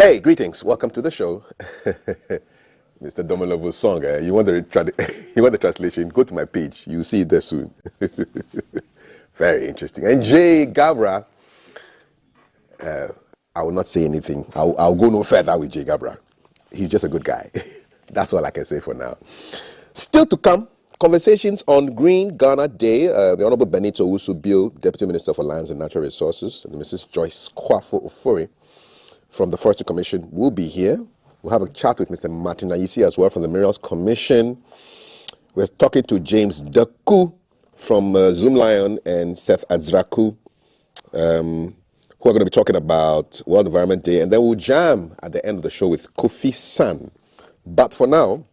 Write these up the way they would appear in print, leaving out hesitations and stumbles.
Hey, greetings. Welcome to the show. Mr. Domolovo's song. You want the translation? Go to my page. You'll see it there soon. Very interesting. And Jay Gabra, I will not say anything. I'll go no further with Jay Gabra. He's just a good guy. That's all I can say for now. Still to come, conversations on Green Ghana Day. The Honorable Benito Usu-Bill, Deputy Minister for Lands and Natural Resources, and Mrs. Joyce Kwafo Ofori from the Forestry Commission will be here. We'll have a chat with Mr. Martin Ayisi as well from the Minerals Commission. We're talking to James Daku from Zoomlion and Seth Azraku, who are going to be talking about World Environment Day. And then we'll jam at the end of the show with Kofi San. But for now,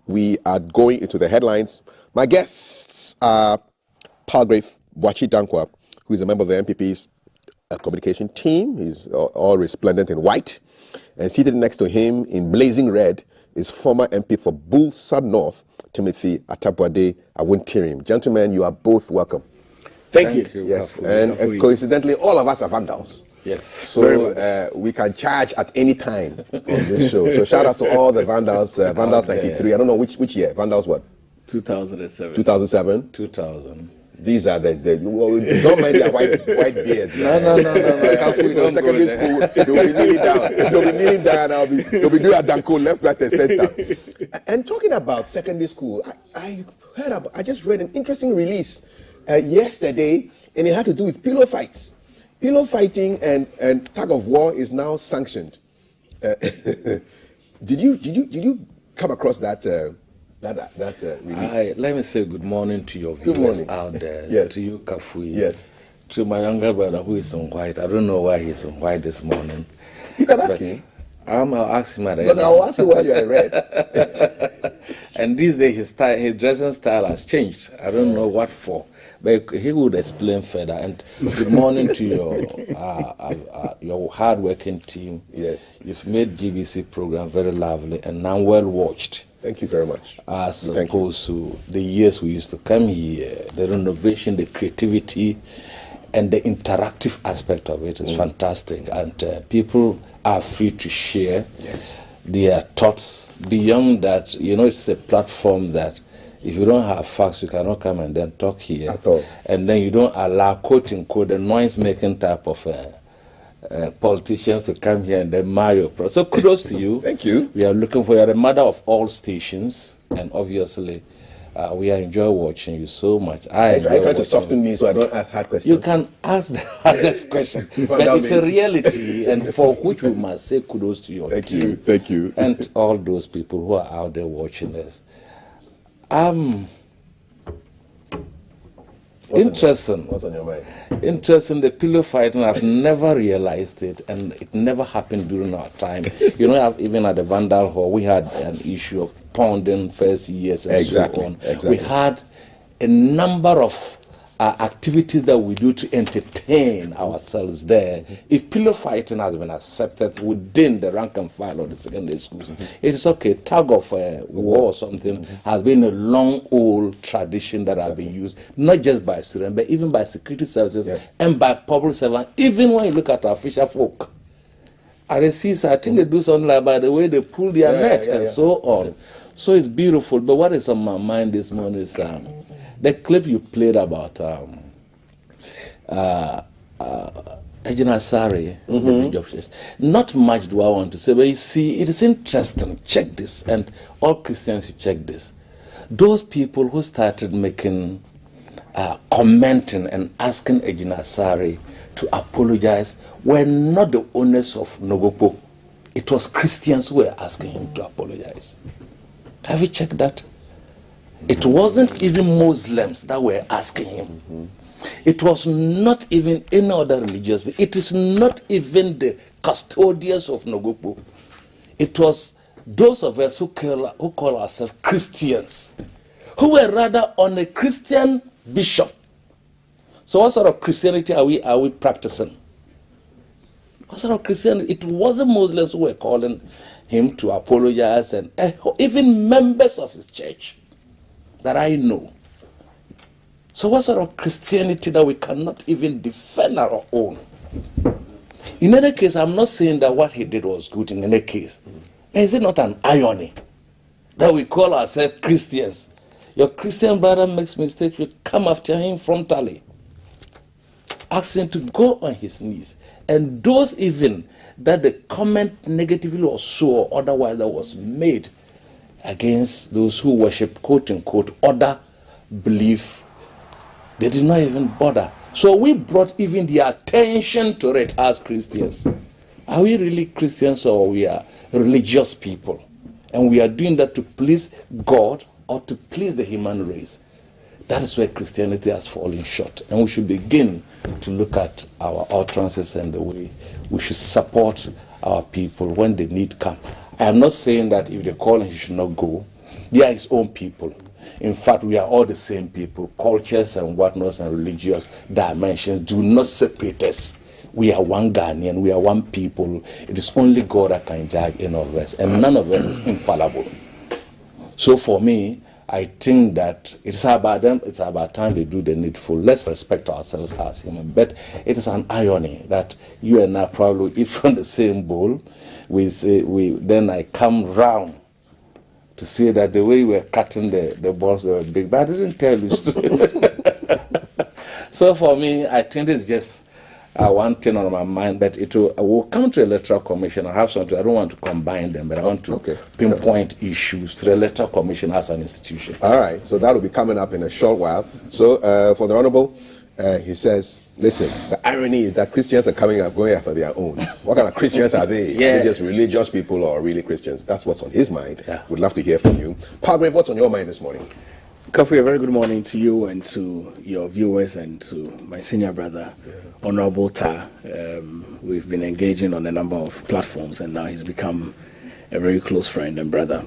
we are going into the headlines. My guests are Palgrave Boachi Dankwa, who is a member of the MPP's communication team. He's all resplendent in white. And seated next to him in blazing red is former MP for Bulsa North, Timothy Atabwade Awuntirim. Gentlemen, you are both welcome. Thank you. Yes, and coincidentally, all of us are vandals. Yes, so we can charge at any time on this show. So shout out to all the vandals. Vandals 93. I don't know which year. Vandals what? 2007. 2007. 2000. These are don't mind their white beards. No. Secondary school, they'll be kneeling down. They'll be doing a danko left, right, and center. And talking about secondary school, I just read an interesting release yesterday, and it had to do with pillow fights. Pillow fighting and tug of war is now sanctioned. Did you come across that release? Let me say good morning to your viewers out there. Yes. To you, Kafui. Yes. To my younger brother who is on white. I don't know why he's on white this morning. You can ask him. I'll ask him at Because I'll ask you why you are red. And these days his dressing style has changed. I don't know what for, but he would explain further. And good morning to your hard-working team. Yes. You've made GBC program very lovely and now well watched. Thank you very much. As opposed to the years we used to come here, the renovation, the creativity, and the interactive aspect of it is fantastic. And people are free to share their thoughts. Beyond that, it's a platform that if you don't have facts, you cannot come and then talk here. At all. And then you don't allow, quote-unquote, the noise-making type of politicians to come here and then mar your process. So kudos to you. Thank you. We are looking for you. You're the mother of all stations, and obviously we enjoy watching you so much. I try to soften me so I don't ask hard questions. You can ask the hardest question, but it's a reality, and for which we must say kudos to your team. Thank you. And all those people who are out there watching us. Interesting. What's on your mind? Interesting. The pillow fighting, I've never realized it, and it never happened during our time. Even at the Vandal Hall, we had an issue of pounding first years and so on. Exactly. We had a number of activities that we do to entertain ourselves there. If pillow fighting has been accepted within the rank and file of the secondary schools, it is okay. Tug of war or something has been a long old tradition that has been used, not just by students, but even by security services and by public servants. Even when you look at our fisher folk, at the seaside, I think they do something like by the way they pull their net and so on. So it's beautiful. But what is on my mind this morning is the clip you played about Ejina Sari, the Bridge of Church. Not much do I want to say, but you see, it is interesting. Check this, and all Christians should check this. Those people who started making, commenting and asking Ejina Sari to apologize were not the owners of Nogopo. It was Christians who were asking him to apologize. Have you checked that? It wasn't even Muslims that were asking him. It was not even any other religious. It is not even the custodians of Nogopo. It was those of us who call ourselves Christians, who were rather on a Christian bishop. So what sort of Christianity are we practicing? What sort of Christianity? It wasn't Muslims who were calling him to apologize, and even members of his church that I know. So what sort of Christianity that we cannot even defend our own? In any case, I'm not saying that what he did was good in any case. Is it not an irony that we call ourselves Christians? Your Christian brother makes mistakes, you come after him frontally, ask him to go on his knees. And those even that the comment negatively or so or otherwise that was made against those who worship, quote unquote, other belief, they did not even bother. So we brought even the attention to it as Christians. Are we really Christians, or we are religious people? And we are doing that to please God or to please the human race. That is where Christianity has fallen short. And we should begin to look at our utterances and the way we should support our people when the need comes. I am not saying that if they call and he should not go. They are his own people. In fact, we are all the same people. Cultures and whatnot and religious dimensions do not separate us. We are one Ghanaian, we are one people. It is only God that can judge any of us, and none of us is infallible. So for me, I think that it's about them, it's about time they do the needful. Let's respect ourselves as human. But it is an irony that you and I probably eat from the same bowl. Then I come round to say that the way we were cutting the balls were big, but I didn't tell you. So for me, I think it's just one thing on my mind, but it will come to electoral commission. I have something. I don't want to combine them, but I want to pinpoint issues to the electoral commission as an institution. All right, so that will be coming up in a short while. So for the Honorable, he says, listen, the irony is that Christians are coming up going after their own. What kind of Christians are they? Yes. Are they just religious people or really Christians? That's what's on his mind. Yeah. We'd love to hear from you. Palgrave, what's on your mind this morning? Kofi, a very good morning to you and to your viewers and to my senior brother, Honorable Ta. We've been engaging on a number of platforms, and now he's become a very close friend and brother.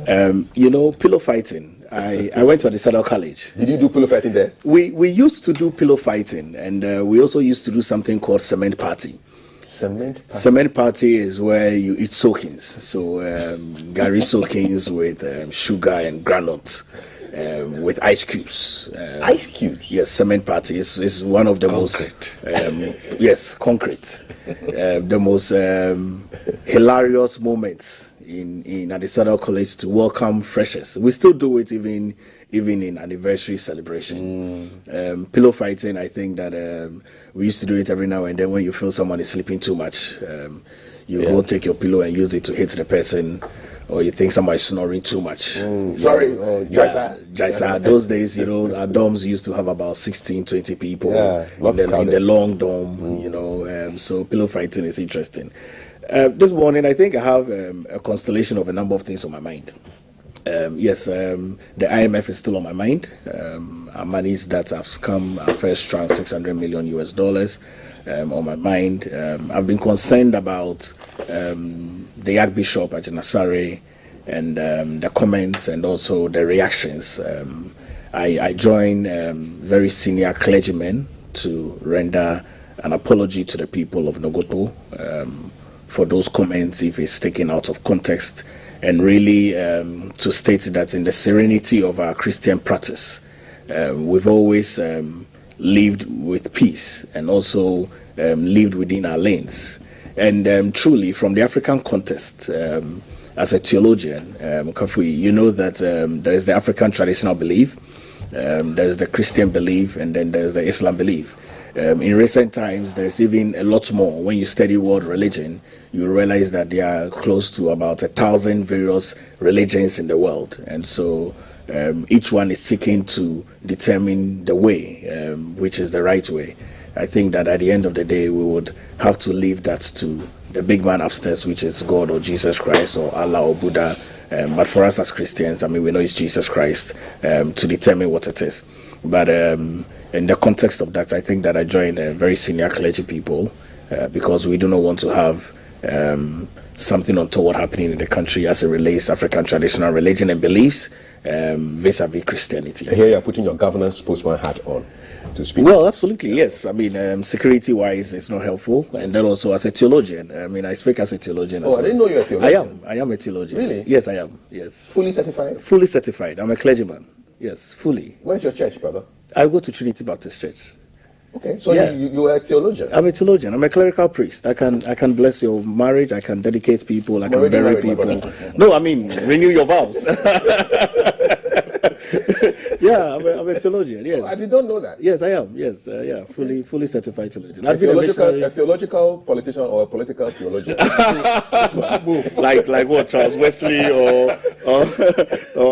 Pillow fighting. I went to Adisado College. Did you do pillow fighting there? We used to do pillow fighting, and we also used to do something called cement party. Cement party is where you eat soakings. So Gary soakings with sugar and granules. With ice cubes. Ice cubes? Yes, cement party is one of the concrete. Most... concrete. The most hilarious moments in Adisado College to welcome freshers. We still do it even in anniversary celebration. Pillow fighting, I think that we used to do it every now and then when you feel someone is sleeping too much. You go take your pillow and use it to hit the person, or you think somebody's snoring too much. Sorry, Jaisa. Those days, our dorms used to have about 16, 20 people in the long dorm, so pillow fighting is interesting. This morning, I think I have a constellation of a number of things on my mind. The IMF is still on my mind. Our monies that have come, our first tranche, $600 million on my mind. I've been concerned about the Archbishop Ajina Sarey and the comments and also the reactions. I joined very senior clergymen to render an apology to the people of Nogoto for those comments if it's taken out of context, and really to state that in the serenity of our Christian practice, we've always lived with peace and also lived within our lanes. And truly, from the African context, as a theologian, Kofi, you know that there is the African traditional belief, there is the Christian belief, and then there is the Islam belief. In recent times, there's even a lot more. When you study world religion, you realize that there are close to about 1,000 various religions in the world. And so each one is seeking to determine the way, which is the right way. I think that at the end of the day, we would have to leave that to the big man upstairs, which is God or Jesus Christ or Allah or Buddha. But for us as Christians, we know it's Jesus Christ to determine what it is. But in the context of that, I think that I joined very senior clergy people because we do not want to have something untoward happening in the country as it relates to African traditional religion and beliefs vis-a-vis Christianity. And here you're putting your governance spokesman hat on to speak. Well, absolutely, yes. Security-wise, it's not helpful. And then also as a theologian, I speak as a theologian as well. I didn't know you were a theologian. I am a theologian. Really? Yes, I am, yes. Fully certified? Fully certified. I'm a clergyman. Yes, fully. Where's your church, brother? I go to Trinity Baptist Church. Okay, so you are a theologian. I'm a theologian. I'm a clerical priest. I can bless your marriage. I can dedicate people. I can bury people. No, I mean renew your vows. Yeah, I'm a theologian. Yes. Oh, I did not know that. Yes, I am. Yes, yeah, fully certified theologian. A theological politician or a political theologian. like what, Charles Wesley or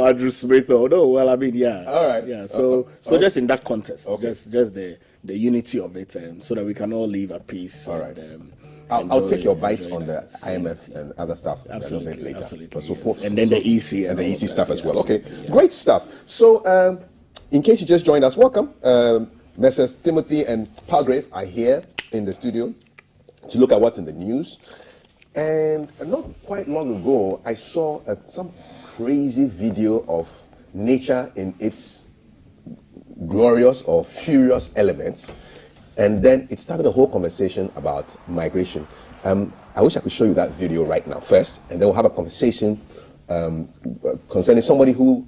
Andrew Smith or no? Well, I mean, yeah. All right. Yeah. So just in that context, just the unity of it, so that we can all live at peace. All right. I'll take your bites on the IMF and other stuff a little bit later. Absolutely. And then the EC and the EC stuff as well. Okay, great stuff. So, in case you just joined us, welcome. Messrs. Timothy and Palgrave are here in the studio to look at what's in the news. And not quite long ago, I saw some crazy video of nature in its glorious or furious elements. And then it started a whole conversation about migration. I wish I could show you that video right now first, and then we'll have a conversation concerning somebody who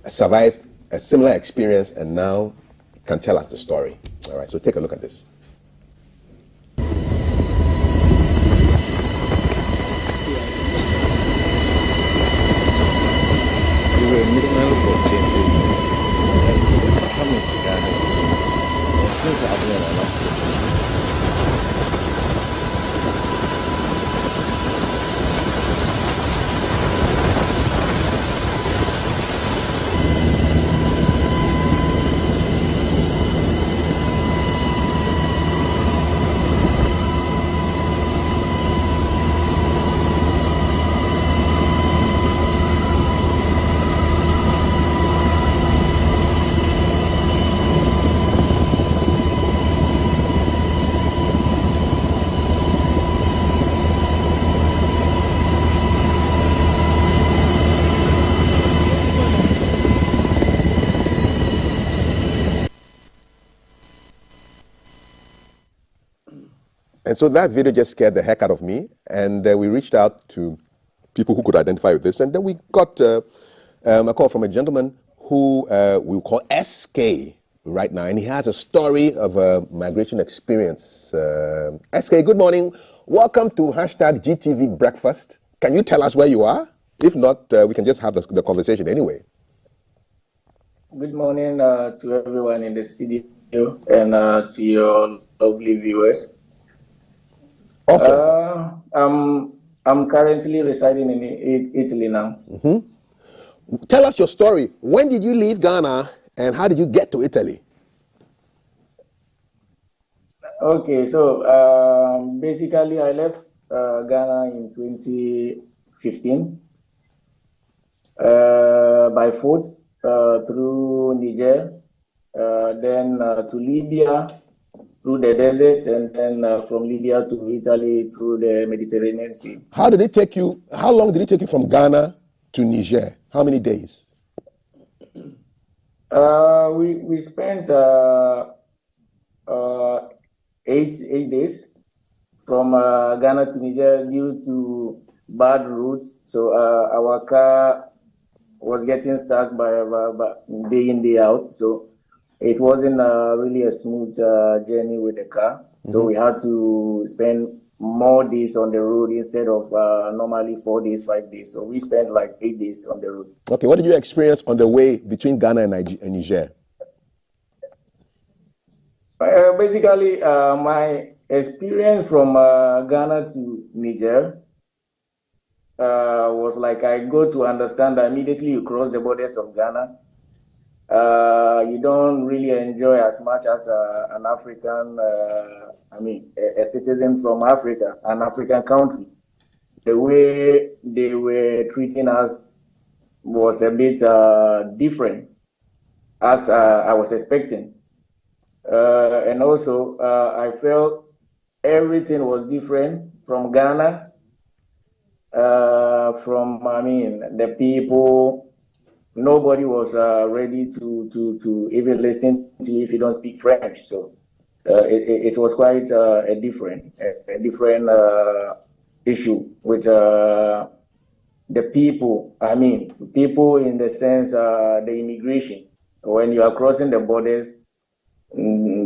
survived a similar experience and now can tell us the story. All right, so take a look at this. We were missionary for 20 years. Coming to Ghana. Things are happening in our last And so that video just scared the heck out of me. And we reached out to people who could identify with this. And then we got a call from a gentleman who we'll call SK right now. And he has a story of a migration experience. SK, good morning. Welcome to #GTV Breakfast. Can you tell us where you are? If not, we can just have the conversation anyway. Good morning to everyone in the studio and to your lovely viewers. Awesome. I'm currently residing in Italy now. Mm-hmm. Tell us your story. When did you leave Ghana and how did you get to Italy? Okay, so basically I left Ghana in 2015 by foot through Niger, then to Libya, through the desert, and then from Libya to Italy through the Mediterranean Sea. How long did it take you from Ghana to Niger? How many days? We spent 8 days from Ghana to Niger due to bad routes. So our car was getting stuck by day in, day out. So it wasn't really a smooth journey with the car. So we had to spend more days on the road instead of normally 4 days, 5 days. So we spent like 8 days on the road. Okay, what did you experience on the way between Ghana and Niger? Basically, my experience from Ghana to Niger was like I go to understand that immediately you cross the borders of Ghana, you don't really enjoy as much as an African, a citizen from Africa, an African country. The way they were treating us was a bit different as I was expecting. And also, I felt everything was different from Ghana, the people. Nobody was ready to even listen to you if you don't speak French. So it was quite a different issue with the people. People in the sense the immigration. When you are crossing the borders,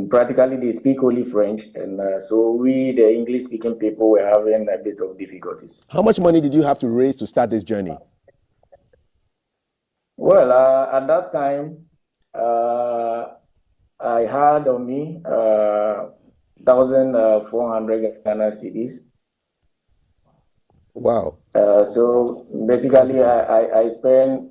and practically they speak only French, and so we, the English-speaking people, were having a bit of difficulties. How much money did you have to raise to start this journey? Well, at that time, I had on me 1,400 Ghana cedis. Wow. So basically, I spent,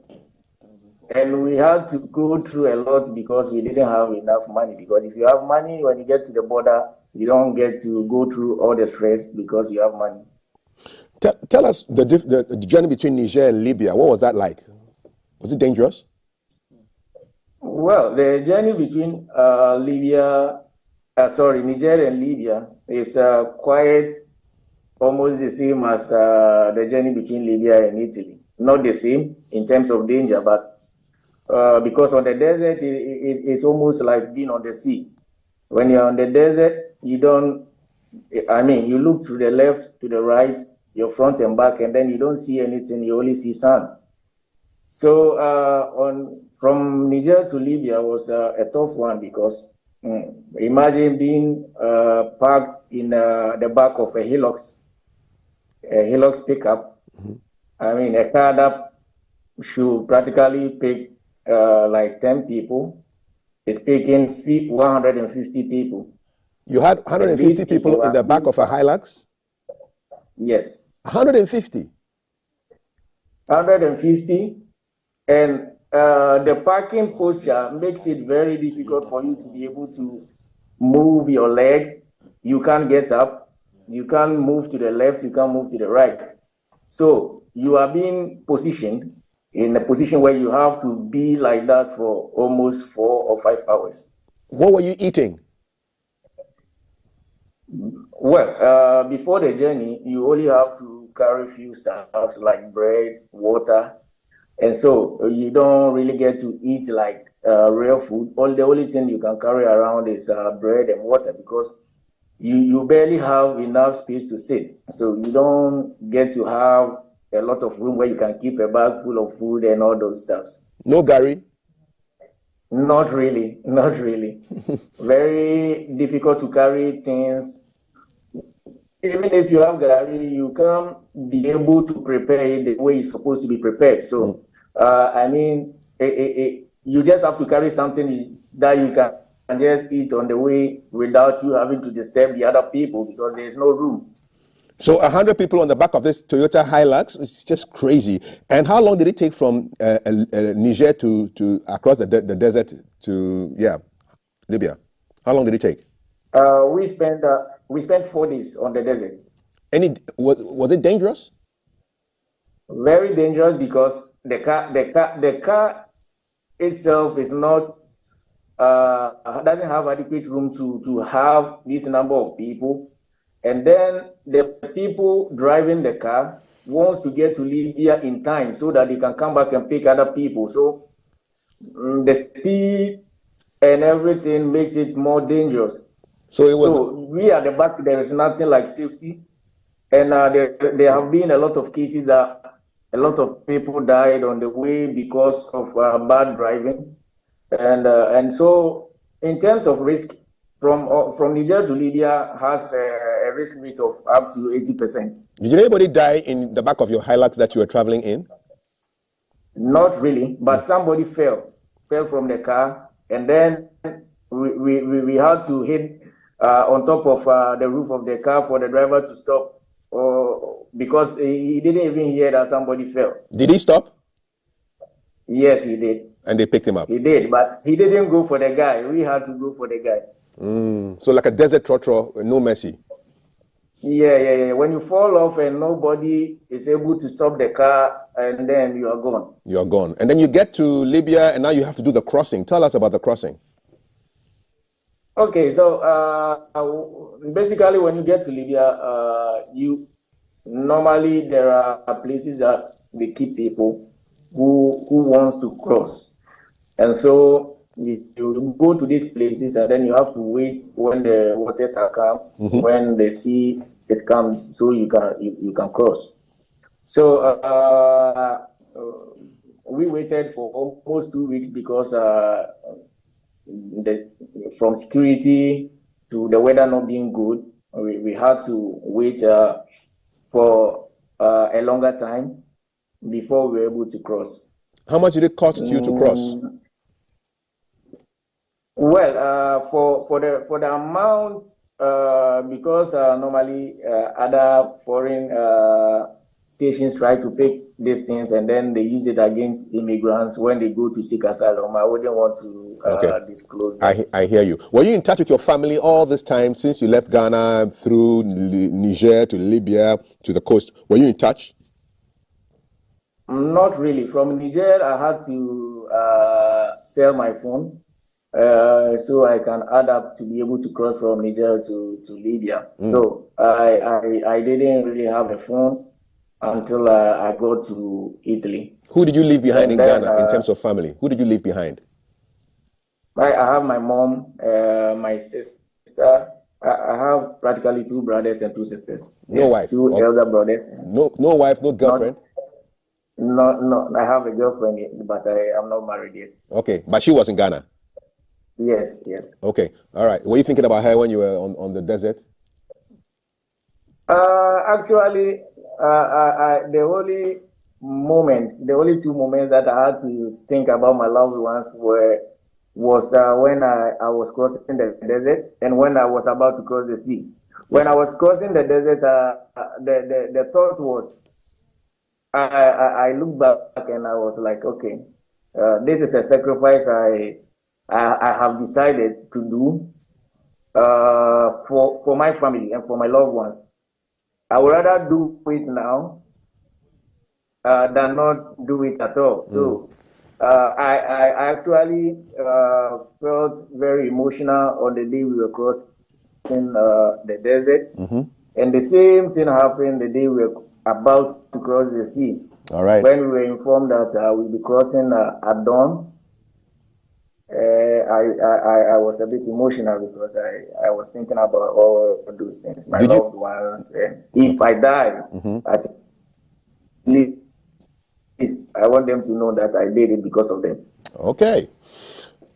and we had to go through a lot because we didn't have enough money. Because if you have money, when you get to the border, you don't get to go through all the stress because you have money. Tell us the journey between Niger and Libya. What was that like? Was it dangerous? Well, the journey between Niger and Libya is quite almost the same as the journey between Libya and Italy. Not the same in terms of danger, but because on the desert, it's almost like being on the sea. When you're on the desert, you look to the left, to the right, your front and back, and then you don't see anything, you only see sand. So from Niger to Libya was a tough one because imagine being parked in the back of a Hilux pickup. Mm-hmm. I mean, a car that should practically pick like 10 people is picking 150 people. You had 150 people in the back of a Hilux? Yes. 150? 150. And the parking posture makes it very difficult for you to be able to move your legs. You can't get up. You can't move to the left. You can't move to the right. So you are being positioned in a position where you have to be like that for almost 4 or 5 hours. What were you eating? Well, before the journey, you only have to carry a few stuff like bread, water. And so you don't really get to eat like real food. The only thing you can carry around is bread and water because you barely have enough space to sit. So you don't get to have a lot of room where you can keep a bag full of food and all those stuffs. No Gary? Not really. Very difficult to carry things. Even if you have Gary, you can't be able to prepare it the way it's supposed to be prepared. So, you just have to carry something that you can just eat on the way without you having to disturb the other people because there's no room. So 100 people on the back of this Toyota Hilux, it's just crazy. And how long did it take from Niger to across the desert to Libya? How long did it take? We spent 4 days on the desert. Was it dangerous? Very dangerous because the car itself is not doesn't have adequate room to have this number of people. And then the people driving the car wants to get to Libya in time so that they can come back and pick other people. So the speed and everything makes it more dangerous. So we at the back, there is nothing like safety. And there have been a lot of cases that a lot of people died on the way because of bad driving. And so in terms of risk, from Niger to Libya has a risk rate of up to 80%. Did anybody die in the back of your Hilux that you were traveling in? Not really, but somebody fell from the car, and then we had to hit on top of the roof of the car for the driver to stop, because he didn't even hear that somebody fell. Did he stop? Yes, he did. And they picked him up? He did, but he didn't go for the guy. We had to go for the guy. So like a desert trotro, no mercy. Yeah. When you fall off and nobody is able to stop the car, and then you are gone. You are gone. And then you get to Libya, and now you have to do the crossing. Tell us about the crossing. Okay, so basically when you get to Libya, normally there are places that they keep people who wants to cross. And so you go to these places and then you have to wait when the waters are calm, when the sea it comes, so you can cross. So we waited for almost 2 weeks because from security to the weather not being good, we had to wait for a longer time before we were able to cross. How much did it cost you to cross? Well, for the amount, because normally other foreign stations try to pick these things and then they use it against immigrants when they go to seek asylum. I wouldn't want to disclose that. I hear you. Were you in touch with your family all this time since you left Ghana through Niger to Libya to the coast? Were you in touch? Not really. From Niger, I had to sell my phone so I can add up to be able to cross from Niger to Libya. So I didn't really have a phone until I got to Italy. Who did you leave behind in Ghana in terms of family? Who did you leave behind? I have my mom, my sister. I have practically 2 brothers and 2 sisters. No wife? 2 elder brothers. No wife, no girlfriend? No, I have a girlfriend, but I am not married yet. Okay, but she was in Ghana? Yes. Okay, all right. Were you thinking about her when you were on the desert? Actually, the only 2 moments that I had to think about my loved ones was when I was crossing the desert and when I was about to cross the sea. When I was crossing the desert, the thought was, I looked back and I was like, okay, this is a sacrifice I have decided to do for my family and for my loved ones. I would rather do it now than not do it at all. So I actually felt very emotional on the day we were crossing the desert. And the same thing happened the day we were about to cross the sea. All right. When we were informed that we'll be crossing at dawn, I was a bit emotional because I was thinking about all those things, my loved ones. And if I die, at least I want them to know that I did it because of them. Okay.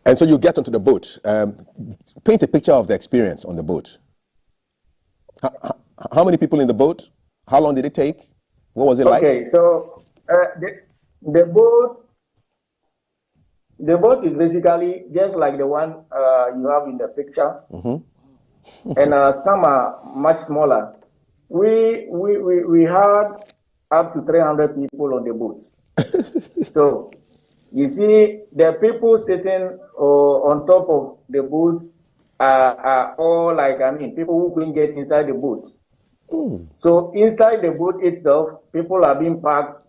And so you get onto the boat. Paint a picture of the experience on the boat. How many people in the boat? How long did it take? What was it like? Okay, so the boat is basically just like the one you have in the picture, and some are much smaller. We had up to 300 people on the boat. So you see, the people sitting on top of the boat are all like, people who couldn't get inside the boat. So inside the boat itself, people are being parked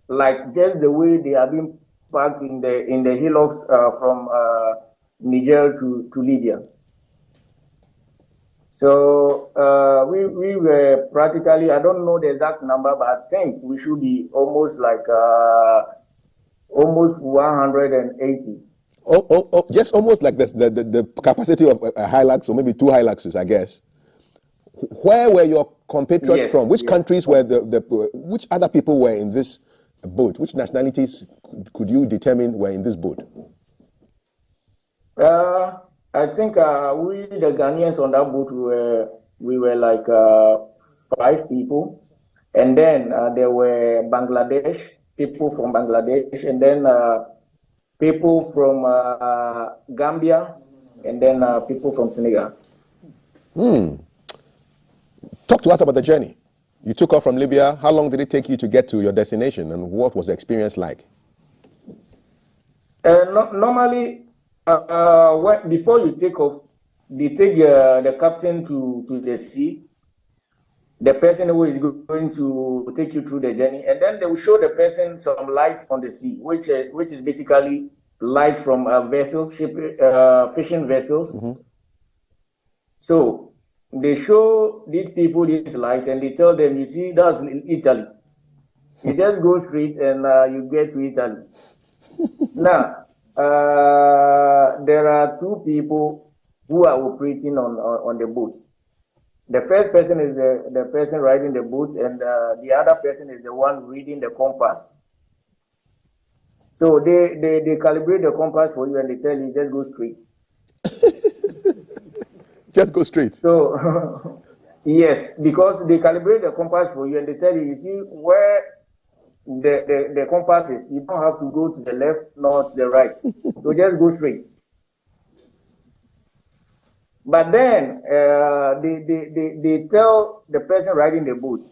like just the way they are being parked in the hillocks from Niger to Libya. So we were practically, I don't know the exact number, but I think we should be almost like almost 180. Oh, just almost like the capacity of a Hilux, or maybe 2 Hiluxes, I guess. Where were your compatriots from? Which countries were which other people were in this boat? Which nationalities could you determine were in this boat? I think we, the Ghanaians on that boat, we were like 5 people. And then there were people from Bangladesh, and then people from Gambia, and then people from Senegal. Talk to us about the journey. You took off from Libya. How long did it take you to get to your destination, and what was the experience like? Normally, before you take off, they take the captain to the sea, the person who is going to take you through the journey, and then they will show the person some lights on the sea, which is basically light from vessels, fishing vessels. So they show these people these lights and they tell them, you see, that's Italy. You just go straight and you get to Italy. Now, there are 2 people who are operating on the boats. The first person is the person riding the boat, and the other person is the one reading the compass. So they calibrate the compass for you and they tell you just go straight. Just go straight. So, yes, because they calibrate the compass for you and they tell you, you see where the compass is. You don't have to go to the left, nor the right. So just go straight. But then they tell the person riding the boat,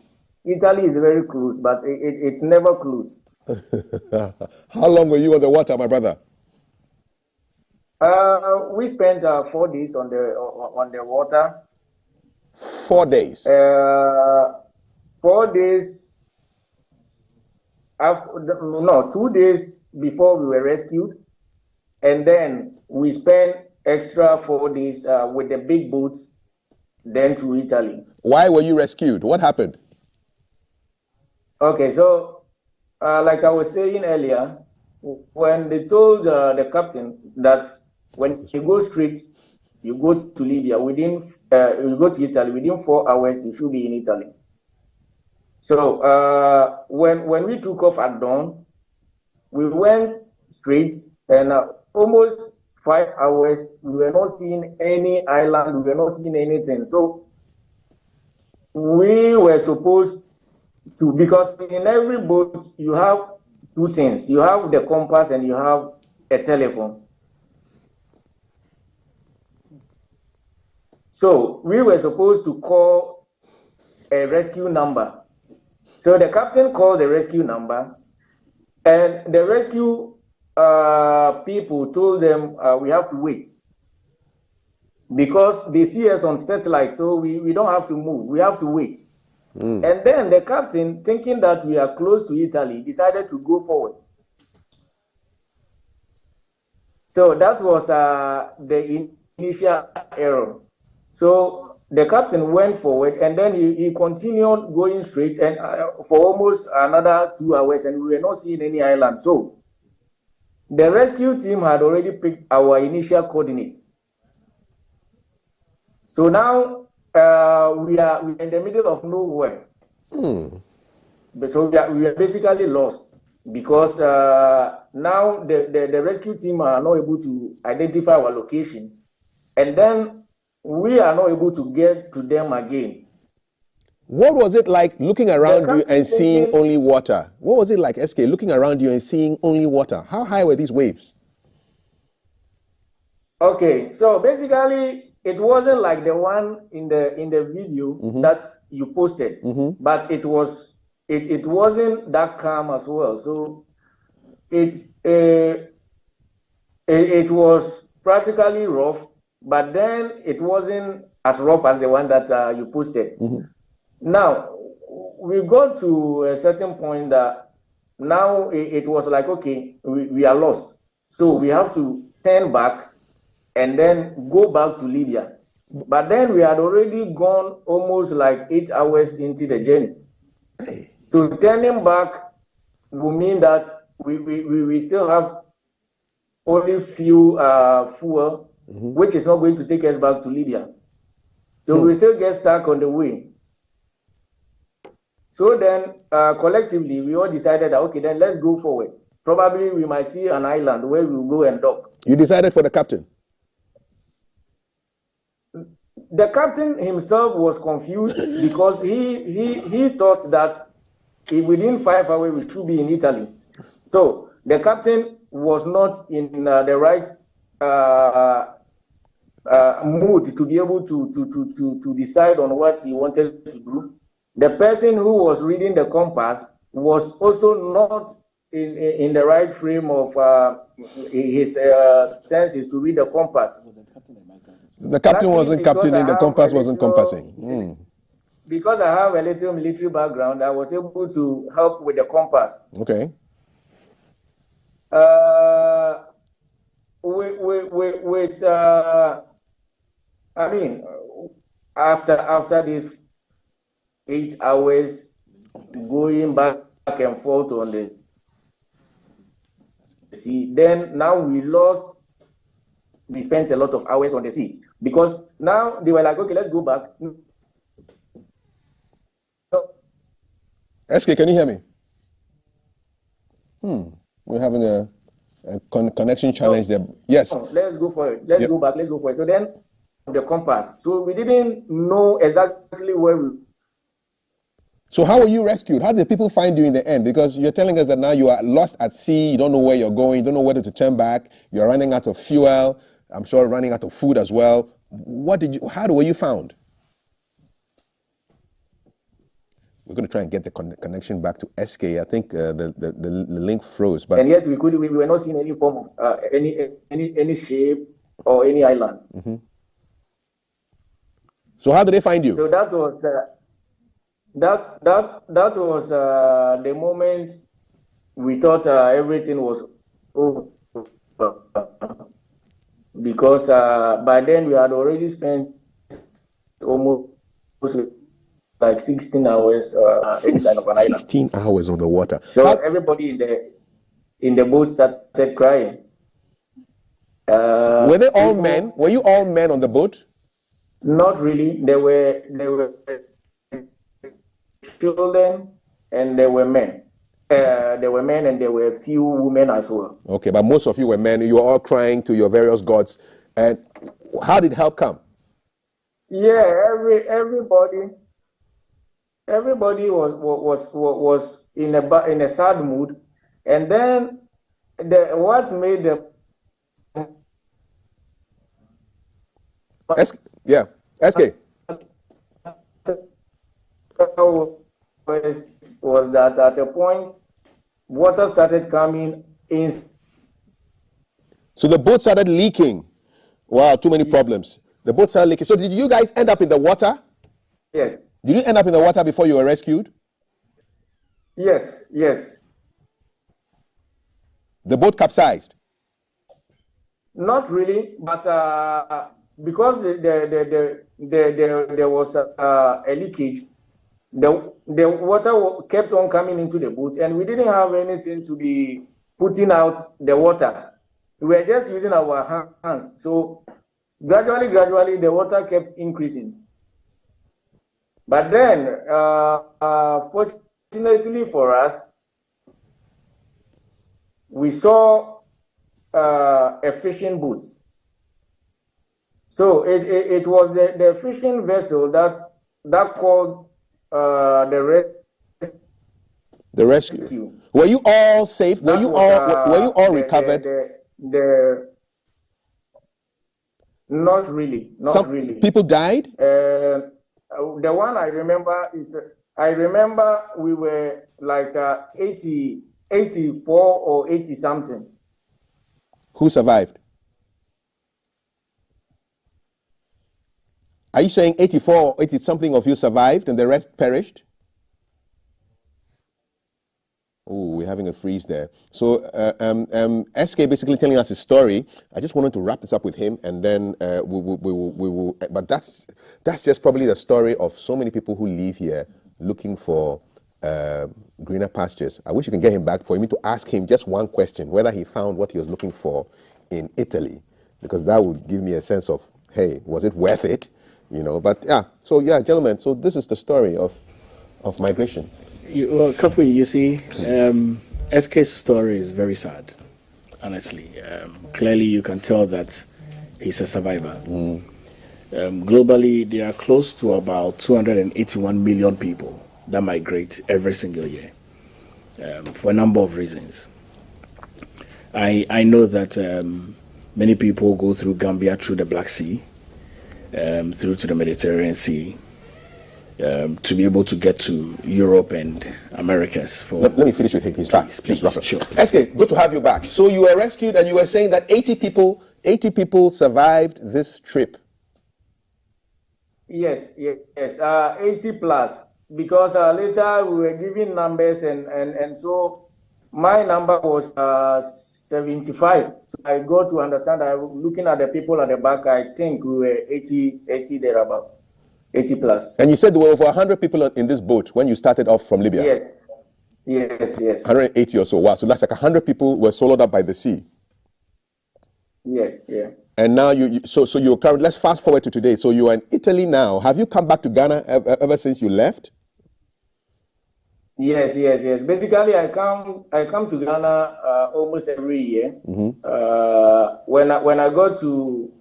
Italy is very close, but it's never close. How long were you on the water, my brother? We spent 4 days on the water. 4 days. 4 days after, no, 2 days before we were rescued, and then we spent extra 4 days with the big boats, then to Italy. Why were you rescued? What happened? Okay, so like I was saying earlier, when they told the captain that when you go straight, you go to Libya, you go to Italy, within 4 hours, you should be in Italy. So when we took off at dawn, we went straight, and almost 5 hours, we were not seeing any island, we were not seeing anything. So we were supposed to, because in every boat, you have two things. You have the compass and you have a telephone. So we were supposed to call a rescue number. So the captain called the rescue number, and the rescue people told them we have to wait because they see us on satellite, so we don't have to move, we have to wait. And then the captain, thinking that we are close to Italy, decided to go forward. So that was the initial error. So the captain went forward, and then he continued going straight, and for almost another 2 hours, and we were not seeing any island. So the rescue team had already picked our initial coordinates. So now we are in the middle of nowhere. So we are basically lost because now the rescue team are not able to identify our location, and then we are not able to get to them again. What was it like looking around you and seeing only water? What was it like, SK, looking around you and seeing only water? How high were these waves? Okay, so basically, it wasn't like the one in the video that you posted, but it wasn't that calm as well. So it was practically rough, but then it wasn't as rough as the one that you posted. Now we got to a certain point that now it was like, okay, we are lost, so we have to turn back and then go back to Libya. But then we had already gone almost like 8 hours into the journey. So turning back will mean that we still have only few fuel, which is not going to take us back to Libya. So we still get stuck on the way. So then collectively, we all decided that, okay, then let's go forward. Probably we might see an island where we'll go and dock. You decided for the captain? The captain himself was confused because he thought that within 5 hours we should be in Italy. So the captain was not in the right mood to be able to decide on what he wanted to do. The person who was reading the compass was also not in the right frame of his senses to read the compass. The captain wasn't captaining, the compass wasn't compassing. Because I have a little military background, I was able to help with the compass. Okay. I mean, after these 8 hours going back and forth on the sea, then now we spent a lot of hours on the sea because now they were like, okay, let's go back. SK, can you hear me? We're having a connection challenge there. Yes. Let's go for it. Let's go back. Let's go for it. So then the compass. So we didn't know exactly where we. So how were you rescued? How did people find you in the end? Because you're telling us that now you are lost at sea, you don't know where you're going, you don't know whether to turn back, you're running out of fuel, I'm sure running out of food as well. How were you found? We're going to try and get the connection back to SK. I think the link froze. But and yet we were not seeing any form of any shape or any island. Mm-hmm. So how did they find you? So that was that was the moment we thought everything was over, because by then we had already spent almost like 16 hours inside of an island. 16 hours on the water. So everybody in the boat started crying. Were they all men? Were you all men on the boat? Not really. There were children and there were men. There were men and there were a few women as well. Okay, but most of you were men. You were all crying to your various gods. And how did help come? Yeah, everybody was in a sad mood, and then what made them SK was that at a point water started coming in. So the boat started leaking. Wow, too many problems. The boat started leaking. So did you guys end up in the water? Yes. Did you end up in the water before you were rescued? Yes. The boat capsized? Not really, but because there was a leakage, the water kept on coming into the boat, and we didn't have anything to be putting out the water. We were just using our hands. So gradually, the water kept increasing. But then, fortunately for us, we saw a fishing boat. So it was the fishing vessel that called the rescue. Were you all safe? Were you all recovered? Not really. Some really. People died? The one I remember is we were like 84 or 80 something. Who survived? Are you saying 84 or 80 something of you survived and the rest perished? Oh, we're having a freeze there. So SK basically telling us his story. I just wanted to wrap this up with him, and then we will. But that's just probably the story of so many people who live here looking for greener pastures. I wish you can get him back for me to ask him just one question, whether he found what he was looking for in Italy, because that would give me a sense of, hey, was it worth it? You know. But yeah. So yeah, gentlemen. So this is the story of migration. Well, Kafui, you see, SK's story is very sad, honestly. Clearly, you can tell that he's a survivor. Globally, there are close to about 281 million people that migrate every single year for a number of reasons. I know that many people go through Gambia through the Black Sea, through to the Mediterranean Sea, to be able to get to Europe and Americas. Let me finish with him. He's back. Please, sure. SK, good to have you back. So you were rescued, and you were saying that 80 people survived this trip. Yes, 80 plus. Because later we were giving numbers, and so my number was 75. So I got to understand. Looking at the people at the back, I think we were 80 thereabout. 80 plus. And you said there were over 100 people in this boat when you started off from Libya? Yes. 180 or so. Wow. So that's like 100 people were swallowed up by the sea. Yeah. And now you're currently, let's fast forward to today. So you are in Italy now. Have you come back to Ghana ever since you left? Yes. Basically, I come to Ghana almost every year. Mm-hmm. When I go to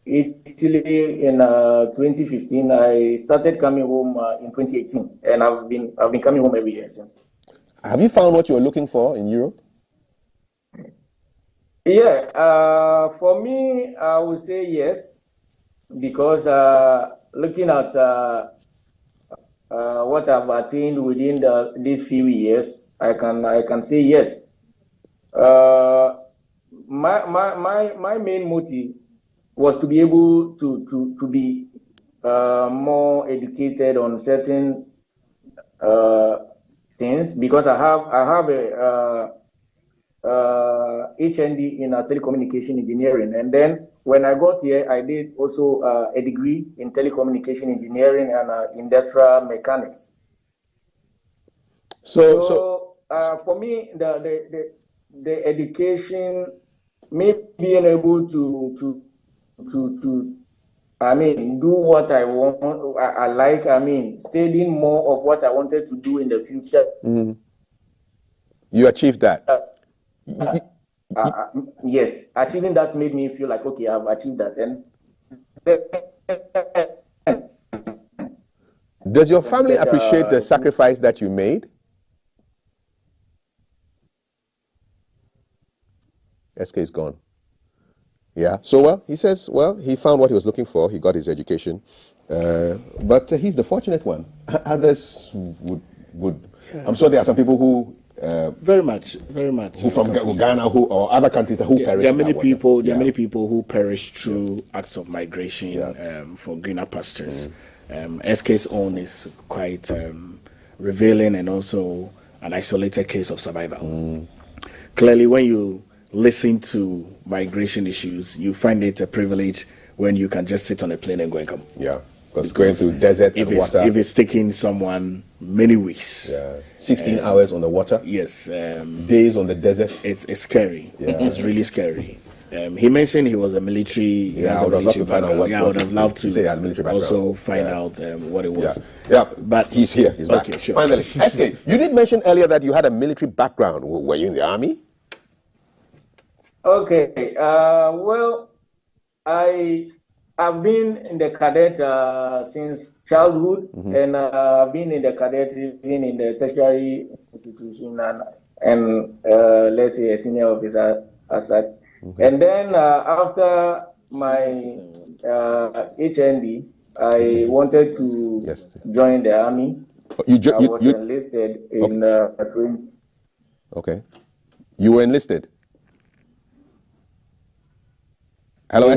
Italy in 2015. I started coming home in 2018, and I've been coming home every year since. Have you found what you were looking for in Europe? Yeah, for me, I would say yes, because looking at what I've attained within these few years, I can say yes. My main motive was to be able to be more educated on certain things, because I have a HND in telecommunication engineering, and then when I got here, I did also a degree in telecommunication engineering and industrial mechanics. So for me, the education, me being able to do what I want, I like, studying more of what I wanted to do in the future. Mm-hmm. You achieved that. Yes, achieving that made me feel like, okay, I've achieved that. And does your family appreciate the sacrifice that you made? SK is gone. Yeah. So, well, he says, well, he found what he was looking for. He got his education. But he's the fortunate one. Others would. Yeah. I'm sure there are some people who very much who from Ghana or other countries who perish. There are many people. There are many people who perish through acts of migration for greener pastures. SK's own is quite revealing and also an isolated case of survival. Clearly, when you listen to migration issues, you find it a privilege when you can just sit on a plane and go and come. Yeah. Because going through desert and water. If it's taking someone many weeks. 16 hours on the water. Yes. Days on the desert. It's scary. Yeah. It's really scary. He mentioned he was a military. I would have loved to find out what. I would have loved to say military also find out what it was. Yeah. But he's here. He's back. Okay, sure. Finally. SK, you did mention earlier that you had a military background. Were you in the army? Okay. Well, I've been in the cadet since childhood, and I've been in the cadet, even in the tertiary institution, and let's say a senior officer as such. And then after my HND, I wanted to join the army. I was enlisted in Okay. You were enlisted? Hello,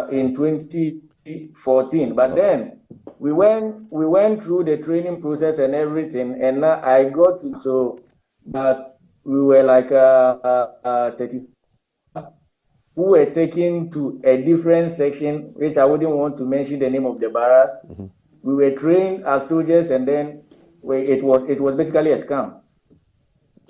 in 2014, but then we went through the training process and everything, and I got to, so that we were like 30 who were taken to a different section, which I wouldn't want to mention the name of the barracks. We were trained as soldiers, and then it was basically a scam.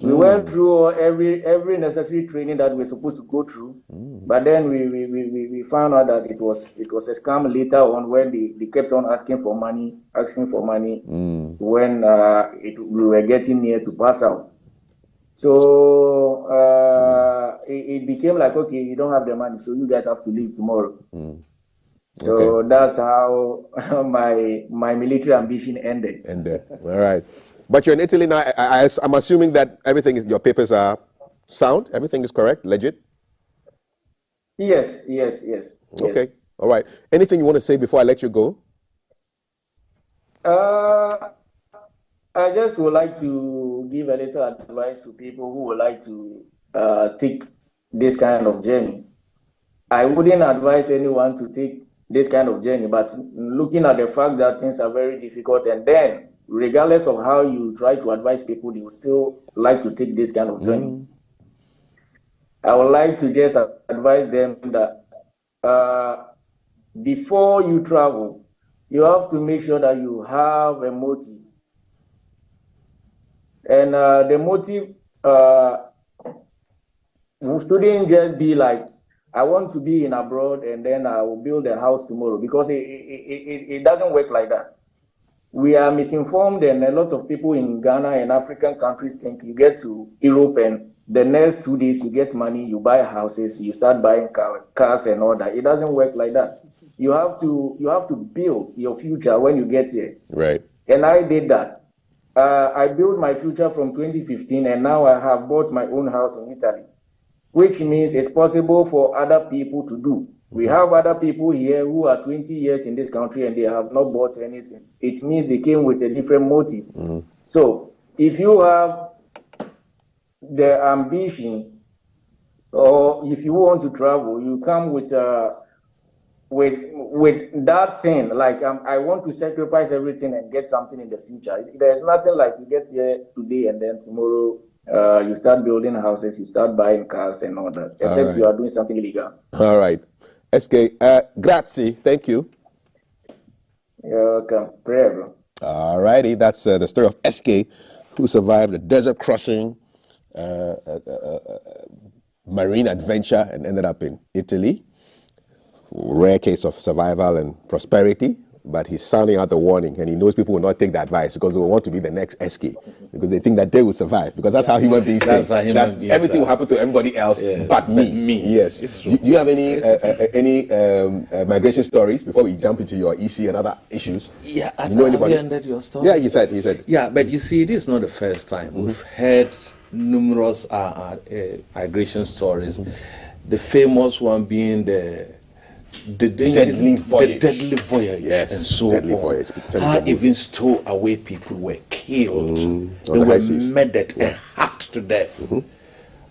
We went through every necessary training that we're supposed to go through, but then we found out that it was a scam later on, when they kept on asking for money when we were getting near to pass out. So it became like, okay, you don't have the money, so you guys have to leave tomorrow. So that's how my military ambition ended. All right. But you're in Italy now. I'm assuming that your papers are sound. Everything is correct, legit. Yes. Okay. All right. Anything you want to say before I let you go? I just would like to give a little advice to people who would like to take this kind of journey. I wouldn't advise anyone to take this kind of journey, but looking at the fact that things are very difficult, and then regardless of how you try to advise people, they will still like to take this kind of journey. I would like to just advise them that before you travel, you have to make sure that you have a motive. And the motive shouldn't just be like, I want to be in abroad and then I will build a house tomorrow, because it doesn't work like that. We are misinformed, and a lot of people in Ghana and African countries think you get to Europe and the next 2 days you get money, you buy houses, you start buying cars and all that. It doesn't work like that. you have to build your future when you get here. Right. And I did that. I built my future from 2015, and now I have bought my own house in Italy, which means it's possible for other people to do. We have other people here who are 20 years in this country and they have not bought anything. It means they came with a different motive. So if you have the ambition, or if you want to travel, you come with that thing, like I want to sacrifice everything and get something in the future. There's nothing like you get here today and then tomorrow you start building houses, you start buying cars and all that, except you are doing something illegal. All right. SK, grazie. Thank you. You're welcome. Prego. All righty. That's the story of SK, who survived a desert crossing, marine adventure, and ended up in Italy. Rare case of survival and prosperity, but he's sounding out the warning, and he knows people will not take the advice because they will want to be the next SK, because they think that they will survive, because that's how human beings think. Everything will happen to everybody else but me. Yes. It's true. Do you have any migration stories before we jump into your EC and other issues? Yeah, you know anybody? Have you ended your story? Yeah, he said. Yeah, but you see, this is not the first time. We've heard numerous migration stories. The famous one being the deadly voyage, yes, and so deadly on. voyage. How even stowaway people were killed, they were murdered and hacked to death.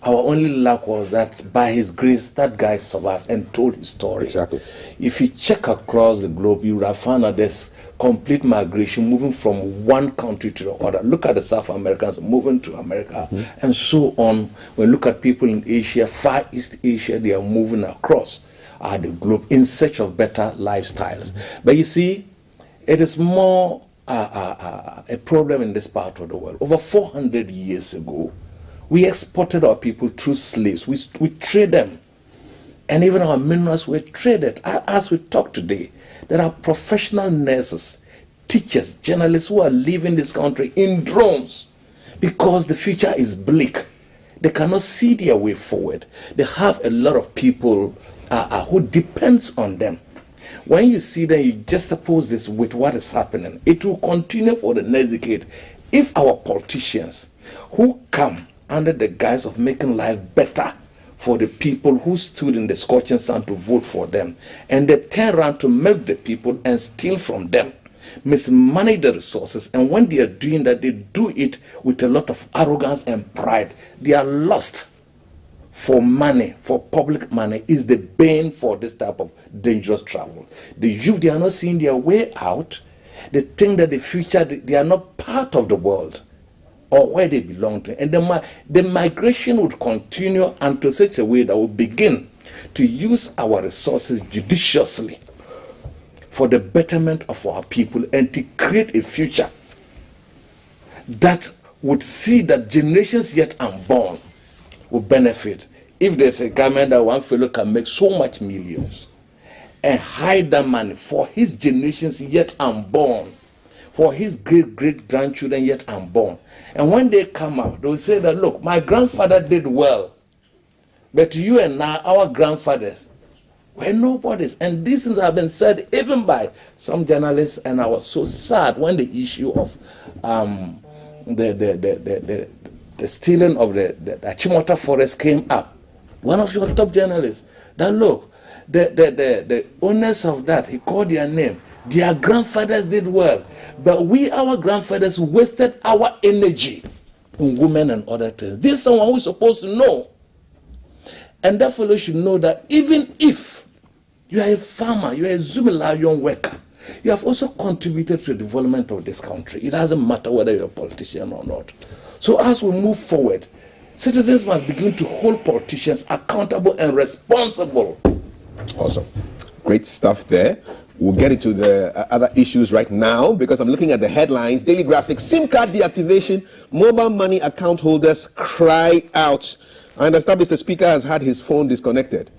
Our only luck was that by his grace, that guy survived and told his story. Exactly. If you check across the globe, you would have found that there's complete migration moving from one country to the other. Look at the South Americans moving to America and so on. When you look at people in Asia, Far East Asia, they are moving across the globe in search of better lifestyles. But you see, it is more a problem in this part of the world. Over 400 years ago, we exported our people through slaves. We trade them. And even our minerals were traded. As we talk today, there are professional nurses, teachers, journalists who are leaving this country in drones because the future is bleak. They cannot see their way forward. They have a lot of people who depends on them. When you see them, you juxtapose this with what is happening. It will continue for the next decade if our politicians who come under the guise of making life better for the people who stood in the scorching sun to vote for them, and they turn around to milk the people and steal from them, mismanage the resources, and when they are doing that, they do it with a lot of arrogance and pride. They are lost for money, for public money, is the bane for this type of dangerous travel. The youth, they are not seeing their way out. They think that the future, they are not part of the world or where they belong to. And the migration would continue until such a way that we begin to use our resources judiciously for the betterment of our people and to create a future that would see that generations yet unborn will benefit. If there's a government that one fellow can make so much millions and hide that money for his generations yet unborn, for his great-great-grandchildren yet unborn, and when they come out, they'll say that, look, my grandfather did well, but you and I, our grandfathers, were nobodies. And these things have been said even by some journalists, and I was so sad when the issue of the stealing of the Achimota forest came up. One of your top journalists, that look, the owners of that, he called their name, their grandfathers did well, but our grandfathers wasted our energy on women and other things. This is someone who's supposed to know. And that fellow should know that even if you are a farmer, you are a Zumila young worker, you have also contributed to the development of this country. It doesn't matter whether you're a politician or not. So as we move forward, citizens must begin to hold politicians accountable and responsible. Awesome. Great stuff there. We'll get into the other issues right now because I'm looking at the headlines. Daily Graphic, SIM card deactivation, mobile money account holders cry out. I understand Mr. Speaker has had his phone disconnected.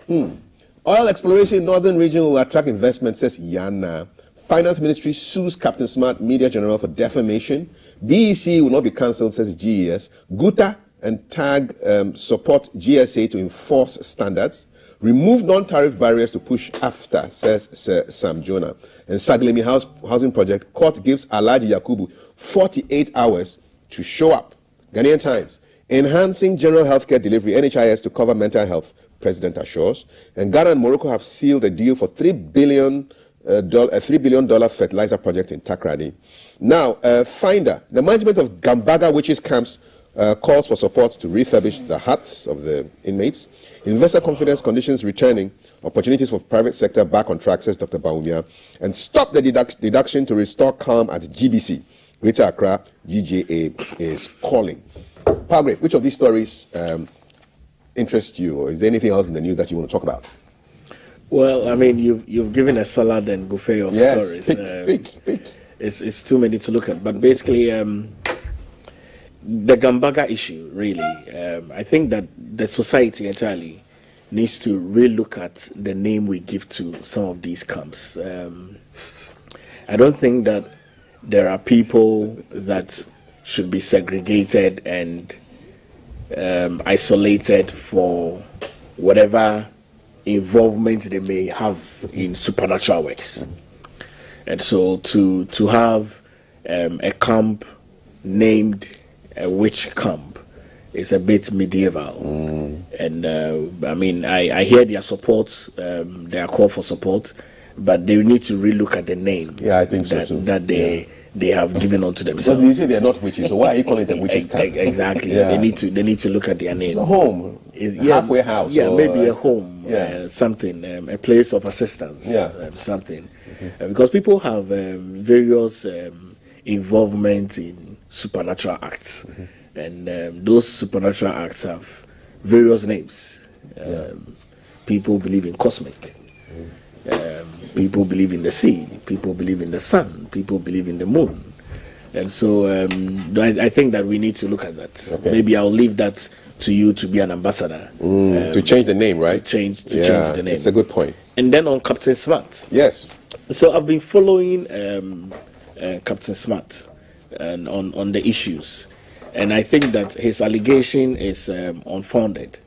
Oil exploration in northern region will attract investment, says Yana. Finance Ministry sues Captain Smart Media General for defamation. BEC will not be cancelled, says GES. Guta and TAG support GSA to enforce standards. remove non-tariff barriers to push after, says Sir Sam Jonah. And Saglemi Housing Project, court gives Alhaji Yakubu 48 hours to show up. Ghanaian Times, enhancing general healthcare delivery, NHIS to cover mental health, President assures. And Ghana and Morocco have sealed a deal for $3 billion fertilizer project in Takrady. Now, Finder, the management of Gambaga witches camps calls for support to refurbish the huts of the inmates. Investor confidence conditions returning, opportunities for private sector back on track, says Dr. Baumia. And stop the deduction to restore calm at GBC. Greater Accra, GJA is calling. Palgrave, which of these stories interest you, or is there anything else in the news that you want to talk about? Well, I mean, you've given a salad and buffet of stories. Big. It's too many to look at, but basically, the Gambaga issue, really, I think that the society entirely needs to relook at the name we give to some of these camps. I don't think that there are people that should be segregated and isolated for whatever involvement they may have in supernatural works. And so to have a camp named a witch camp is a bit medieval. And I mean, I hear their support, their call for support, but they need to relook at the name. Yeah, I think so too. That they have given onto themselves. Because you say they're not witches, so why are you calling them witches camp? Exactly. Yeah. They need to look at their name. It's a home, halfway house. Yeah, or, maybe a home, something, a place of assistance, something. Because people have various involvement in supernatural acts, and those supernatural acts have various names. People believe in cosmic. People believe in the sea. People believe in the sun. People believe in the moon. And so I think that we need to look at that. Okay. Maybe I'll leave that to you to be an ambassador. To change the name, right? To change the name. That's a good point. And then on Captain Smart. Yes. So I've been following Captain Smart and on the issues. And I think that his allegation is unfounded.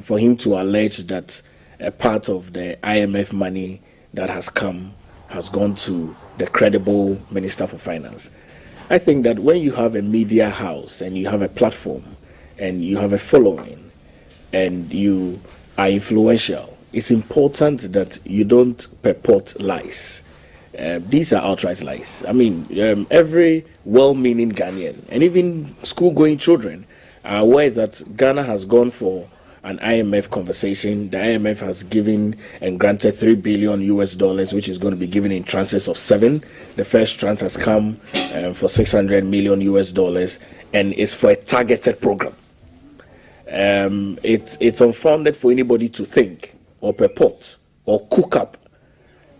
For him to allege that a part of the IMF money that has gone to the credible Minister for Finance. I think that when you have a media house and you have a platform and you have a following and you are influential, it's important that you don't purport lies. These are outright lies. I mean, every well-meaning Ghanaian and even school-going children are aware that Ghana has gone for an IMF conversation. The IMF has given and granted $3 billion, which is going to be given in tranches of 7. The first tranche has come for $600 million, and it's for a targeted program. It's unfounded for anybody to think or purport or cook up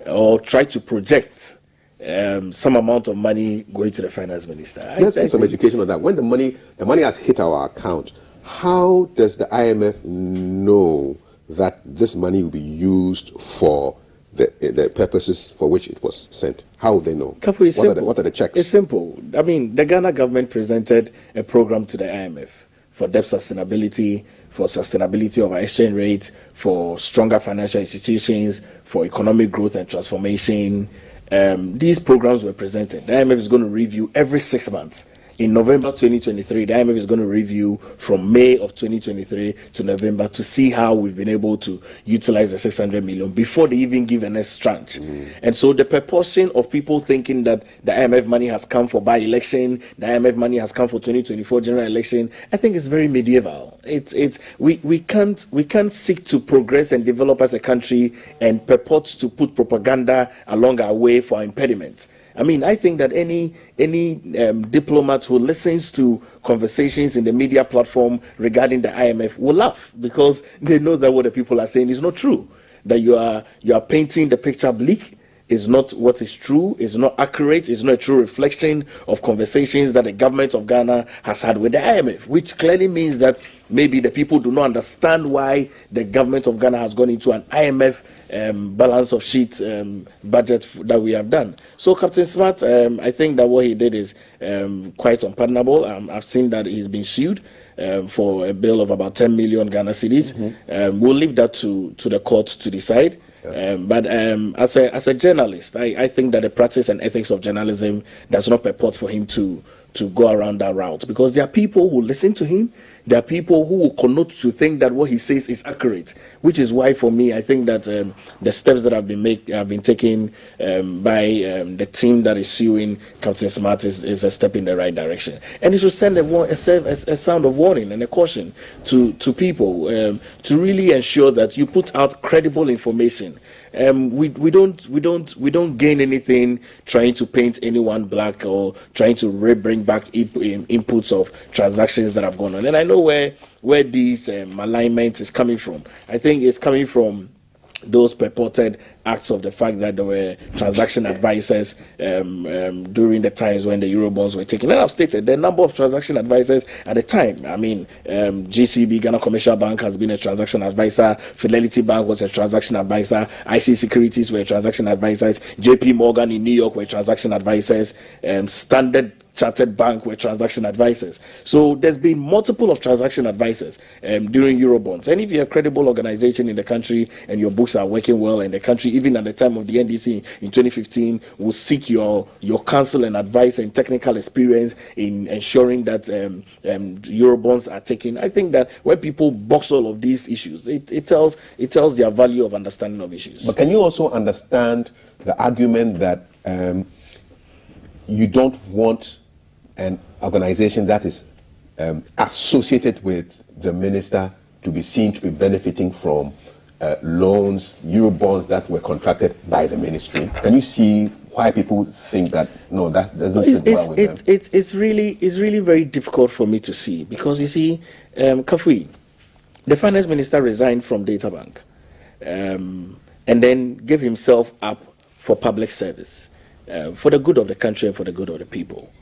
or try to project some amount of money going to the finance minister. Let's get some education on that. When the money has hit our account, how does the IMF know that this money will be used for the purposes for which it was sent? How will they know? What are the checks? It's simple. I mean, the Ghana government presented a program to the IMF for debt sustainability, for sustainability of our exchange rate, for stronger financial institutions, for economic growth and transformation. These programs were presented. The IMF is going to review every 6 months. In November 2023, the IMF is going to review from May of 2023 to November to see how we've been able to utilize the 600 million before they even give an next tranche. And so the proportion of people thinking that the IMF money has come for by-election, the IMF money has come for 2024 general election, I think it's very medieval. We can't seek to progress and develop as a country and purport to put propaganda along our way for impediments. I mean, I think that any diplomat who listens to conversations in the media platform regarding the IMF will laugh because they know that what the people are saying is not true. That you are painting the picture bleak. is not what is true, is not accurate, is not a true reflection of conversations that the government of Ghana has had with the IMF, which clearly means that maybe the people do not understand why the government of Ghana has gone into an IMF balance of sheet budget that we have done. So Captain Smart, I think that what he did is quite unpardonable. I've seen that he's been sued for a bill of about 10 million Ghana cedis. We'll leave that to the courts to decide. But as a journalist, I think that the practice and ethics of journalism does not purport for him to go around that route, because there are people who listen to him. There are people who will connote to think that what he says is accurate, which is why, for me, I think that the steps that have been taken by the team that is suing Captain Smart is a step in the right direction, and it should send a sound of warning and a caution to people to really ensure that you put out credible information. We don't gain anything trying to paint anyone black or trying to bring back inputs of transactions that have gone on. And I know where this malignment is coming from. I think it's coming from those purported acts of the fact that there were transaction advisors during the times when the Eurobonds were taken. And I've stated the number of transaction advisors at the time. I mean, GCB, Ghana Commercial Bank, has been a transaction advisor. Fidelity Bank was a transaction advisor. IC Securities were transaction advisors. JP Morgan in New York were transaction advisors. Standard Chartered Bank were transaction advisors. So there's been multiple of transaction advisors during Eurobonds. And if you're a credible organization in the country and your books are working well in the country, even at the time of the NDC in 2015, will seek your counsel and advice and technical experience in ensuring that Eurobonds are taken. I think that when people box all of these issues, it tells their value of understanding of issues. But can you also understand the argument that you don't want an organization that is associated with the minister to be seen to be benefiting from loans, Eurobonds that were contracted by the ministry? Can you see why people think that no, that doesn't sit well with them? It's really very difficult for me to see, because you see, Kafui, the finance minister resigned from Data Bank and then gave himself up for public service, for the good of the country and for the good of the people.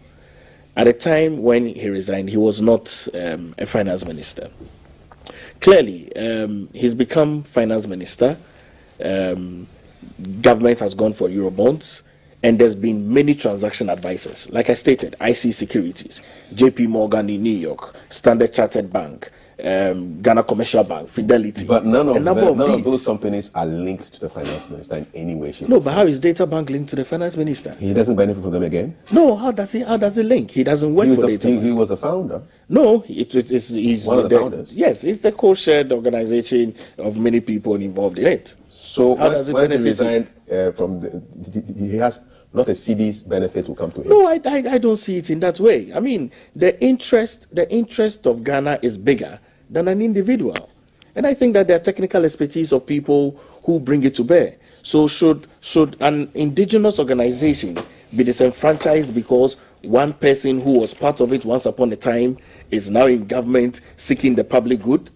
At the time when he resigned, he was not a finance minister. Clearly, he's become finance minister. Government has gone for Eurobonds, and there's been many transaction advisors. Like I stated, IC Securities, JP Morgan in New York, Standard Chartered Bank, Ghana Commercial Bank, Fidelity. But none of those companies are linked to the finance minister in any way, shape. No, but how is Data Bank linked to the finance minister? He doesn't benefit from them again? No, how does it link? He doesn't work for Data Bank. He was a founder. No, he's one of the founders. Yes, it's a co-shared organization of many people involved in it. So once he resigned from he has not a CD's benefit will come to him. No, I don't see it in that way. I mean, the interest of Ghana is bigger than an individual. And I think that there are technical expertise of people who bring it to bear. So should an indigenous organization be disenfranchised because one person who was part of it once upon a time is now in government seeking the public good?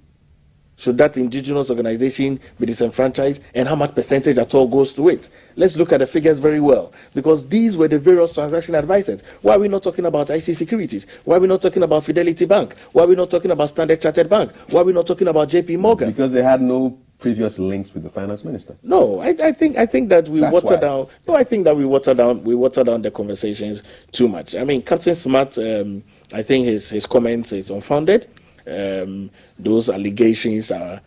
Should that indigenous organization be disenfranchised, and how much percentage at all goes to it? Let's look at the figures very well, because these were the various transaction advisors. Why are we not talking about IC Securities? Why are we not talking about Fidelity Bank? Why are we not talking about Standard Chartered Bank? Why are we not talking about JP Morgan? Because they had no previous links with the finance minister. No, I think that we water down. No, I think that we water down the conversations too much. I mean, Captain Smart, I think his comments is unfounded. Those allegations are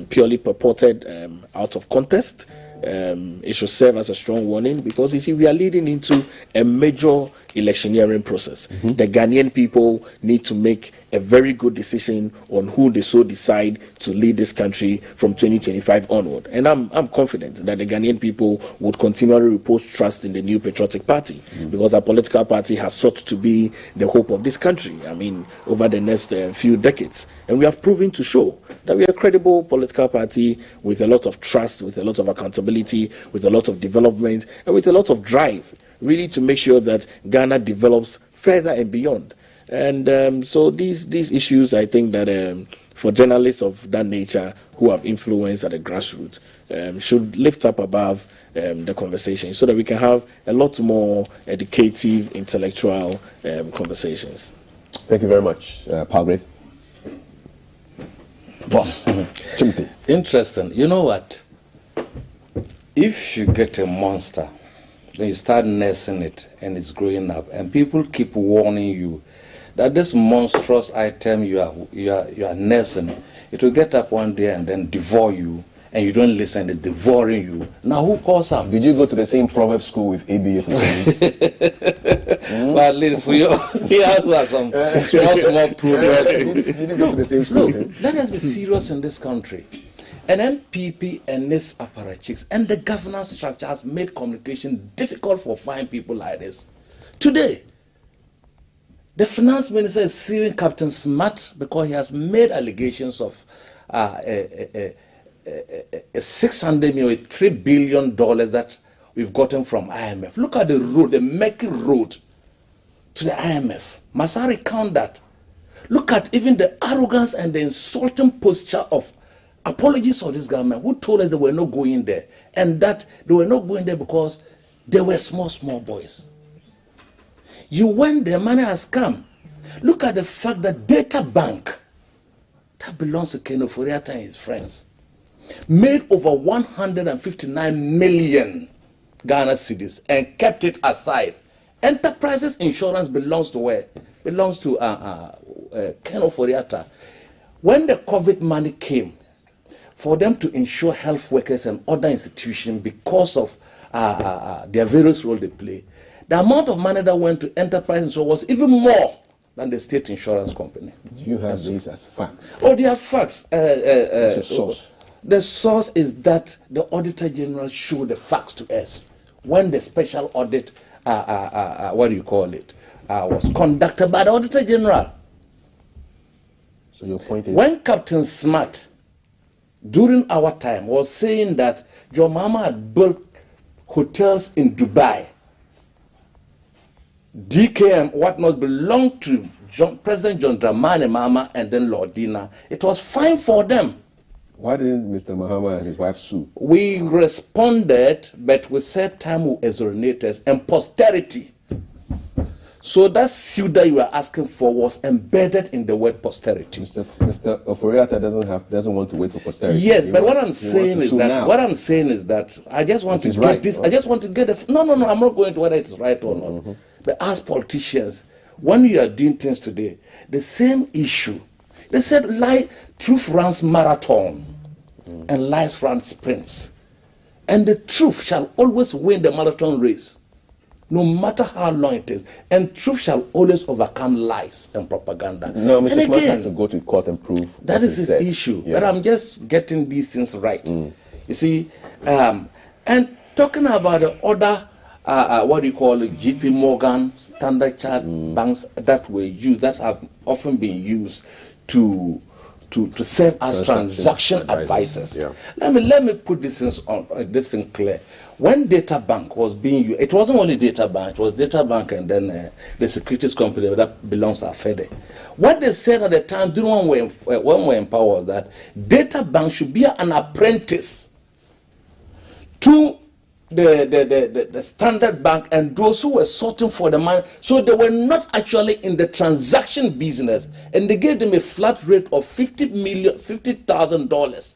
purely purported, out of context. It should serve as a strong warning, because you see, we are leading into a major electioneering process. The Ghanaian people need to make a very good decision on who they so decide to lead this country from 2025 onward. And I'm confident that the Ghanaian people would continually repose trust in the New Patriotic Party, because our political party has sought to be the hope of this country, I mean, over the next few decades. And we have proven to show that we are a credible political party with a lot of trust, with a lot of accountability, with a lot of development, and with a lot of drive, really, to make sure that Ghana develops further and beyond. And so these issues, I think that for journalists of that nature who have influence at the grassroots, should lift up above the conversation so that we can have a lot more educative, intellectual conversations. Thank you very much, Palgrave. Boss, Timothy. Interesting. You know what? If you get a monster, then you start nursing it and it's growing up, and people keep warning you that this monstrous item you are nursing, it will get up one day and then devour you, and you don't listen, it's devouring you. Now who calls up? Did you go to the same proverb school with ABF? Well, at least we have some small proverbs. Did you go to the same school? Look, let us be serious in this country. And MPP and this apparatchiks and the governance structure has made communication difficult for fine people like this. Today, the finance minister is suing Captain Smart because he has made allegations of a $600 million, $3 billion that we've gotten from IMF. Look at the road, the murky road to the IMF. Masari count that. Look at even the arrogance and the insulting posture of apologies of this government who told us they were not going there, and that they were not going there because they were small boys. You went there, money has come. Look at the fact that Data Bank, that belongs to Ken Ofori-Atta and his friends, made over 159 million Ghana cedis and kept it aside. Enterprises Insurance belongs to where? Belongs to Ken Ofori-Atta. When the COVID money came, for them to insure health workers and other institutions because of their various role they play, the amount of money that went to enterprise insurance was even more than the state insurance company. Do you have these as facts? Oh, they are facts. What's the source? The source is that the Auditor General showed the facts to us when the special audit, what do you call it, was conducted by the Auditor General. So your point is? When Captain Smart, during our time, was saying that John Mahama had built hotels in Dubai, DKM, what not belonged to President John Dramani Mahama and then Lord Dina, it was fine for them. Why didn't Mr. Mahama and his wife sue? We responded, but we said time will exonerate us and posterity. So that suit that you are asking for was embedded in the word posterity. Mr. Ofori-Atta doesn't want to wait for posterity. Yes, but what I'm saying is that I just want to get this. I just want to get it. No. I'm not going to whether it's right or not. But as politicians, when you are doing things today, the same issue. They said truth runs marathon and lies run sprints, and the truth shall always win the marathon race, no matter how long it is, and truth shall always overcome lies and propaganda. No, Mr. Smart has to go to court and prove that is his issue. Yeah. But I'm just getting these things right. You see, and talking about the other, what do you call it, JP Morgan, Standard Chartered banks that were used, that have often been used to serve as transaction advisors. Yeah. Let me put this thing clear. When Data Bank was being used, it wasn't only Data Bank, it was Data Bank and then the securities company that belongs to Afede. What they said at the time, when we were in power, was that Data Bank should be an apprentice to the Standard Bank and those who were sorting for the money. So they were not actually in the transaction business, and they gave them a flat rate of $50,000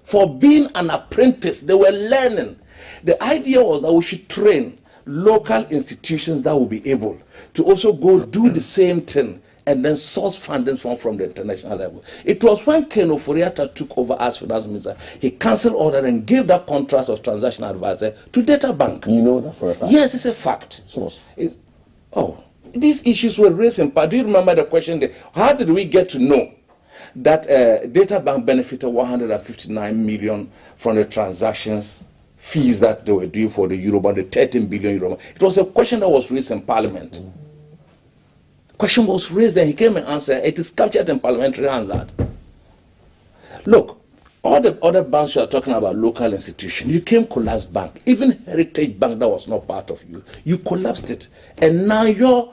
for being an apprentice. They were learning. The idea was that we should train local institutions that will be able to also go do the same thing and then source funding from the international level. It was when Ken Ofori-Atta took over as finance minister, he cancelled order and gave that contract of transaction advisor to Data Bank. You know that for a fact? Yes, it's a fact. Source. These issues were raised in part. Do you remember the question? How did we get to know that Data Bank benefited 159 million from the transactions fees that they were doing for the Eurobond, the 13 billion Eurobond? It was a question that was raised in Parliament. Question was raised and he came and answered. It is captured in parliamentary answer. Look, all the other banks you are talking about, local institutions, you came collapse bank. Even Heritage Bank that was not part of you collapsed it. And now your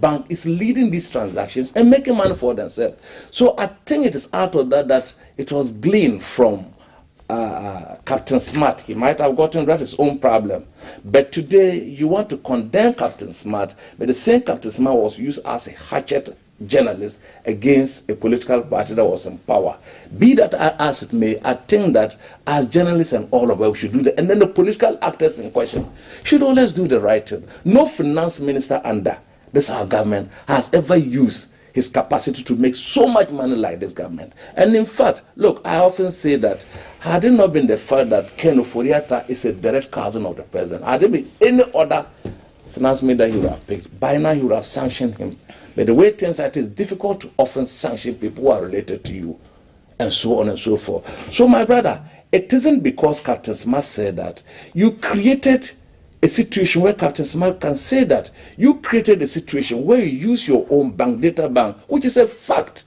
bank is leading these transactions and making money for themselves. So I think it is out of that it was gleaned from Captain Smart. He might have gotten that his own problem. But today, you want to condemn Captain Smart, but the same Captain Smart was used as a hatchet journalist against a political party that was in power. Be that as it may, I think that as journalists and all of us should do that. And then the political actors in question should always do the right thing. No finance minister under this our government has ever used his capacity to make so much money like this government. And in fact, look, I often say that had it not been the fact that Ken Ofori-Atta is a direct cousin of the president, had it been any other finance minister he would have picked, by now he would have sanctioned him. But the way things are, it is difficult to often sanction people who are related to you, and so on and so forth. So my brother, it isn't because Captain Smart said that. You created a situation where Captain Smart can say that. You created a situation where you use your own bank, Data Bank, which is a fact,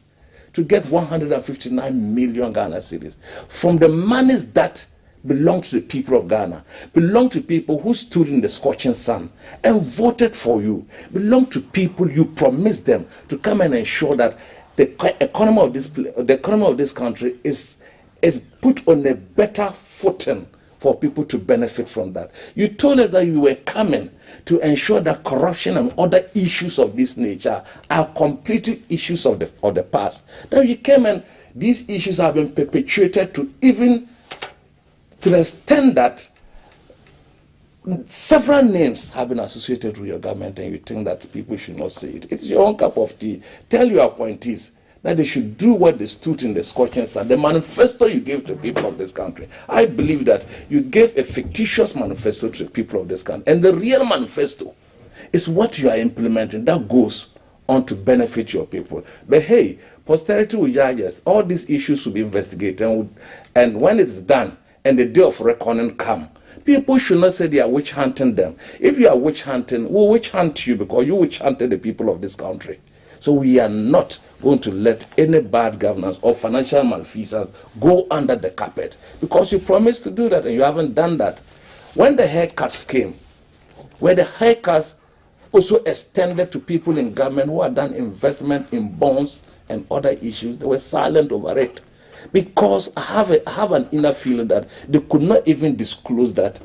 to get 159 million Ghana cedis from the monies that belong to the people of Ghana, belong to people who stood in the scorching sun and voted for you, belong to people you promised them to come and ensure that the economy of this country is put on a better footing for people to benefit from that. You told us that you were coming to ensure that corruption and other issues of this nature are completely issues of the past. Now you came and these issues have been perpetuated to the extent that several names have been associated with your government, and you think that people should not say it. It's your own cup of tea. Tell your appointees that they should do what they stood in the scorching sun. The manifesto you gave to the people of this country, I believe that you gave a fictitious manifesto to the people of this country. And the real manifesto is what you are implementing that goes on to benefit your people. But hey, posterity will judge us. All these issues will be investigated. And when it's done and the day of reckoning come, people should not say they are witch hunting them. If you are witch hunting, we'll witch hunt you because you witch hunted the people of this country. So we are not going to let any bad governance or financial malfeasance go under the carpet, because you promised to do that and you haven't done that. When the haircuts came, where the haircuts also extended to people in government who had done investment in bonds and other issues, they were silent over it. Because I have an inner feeling that they could not even disclose that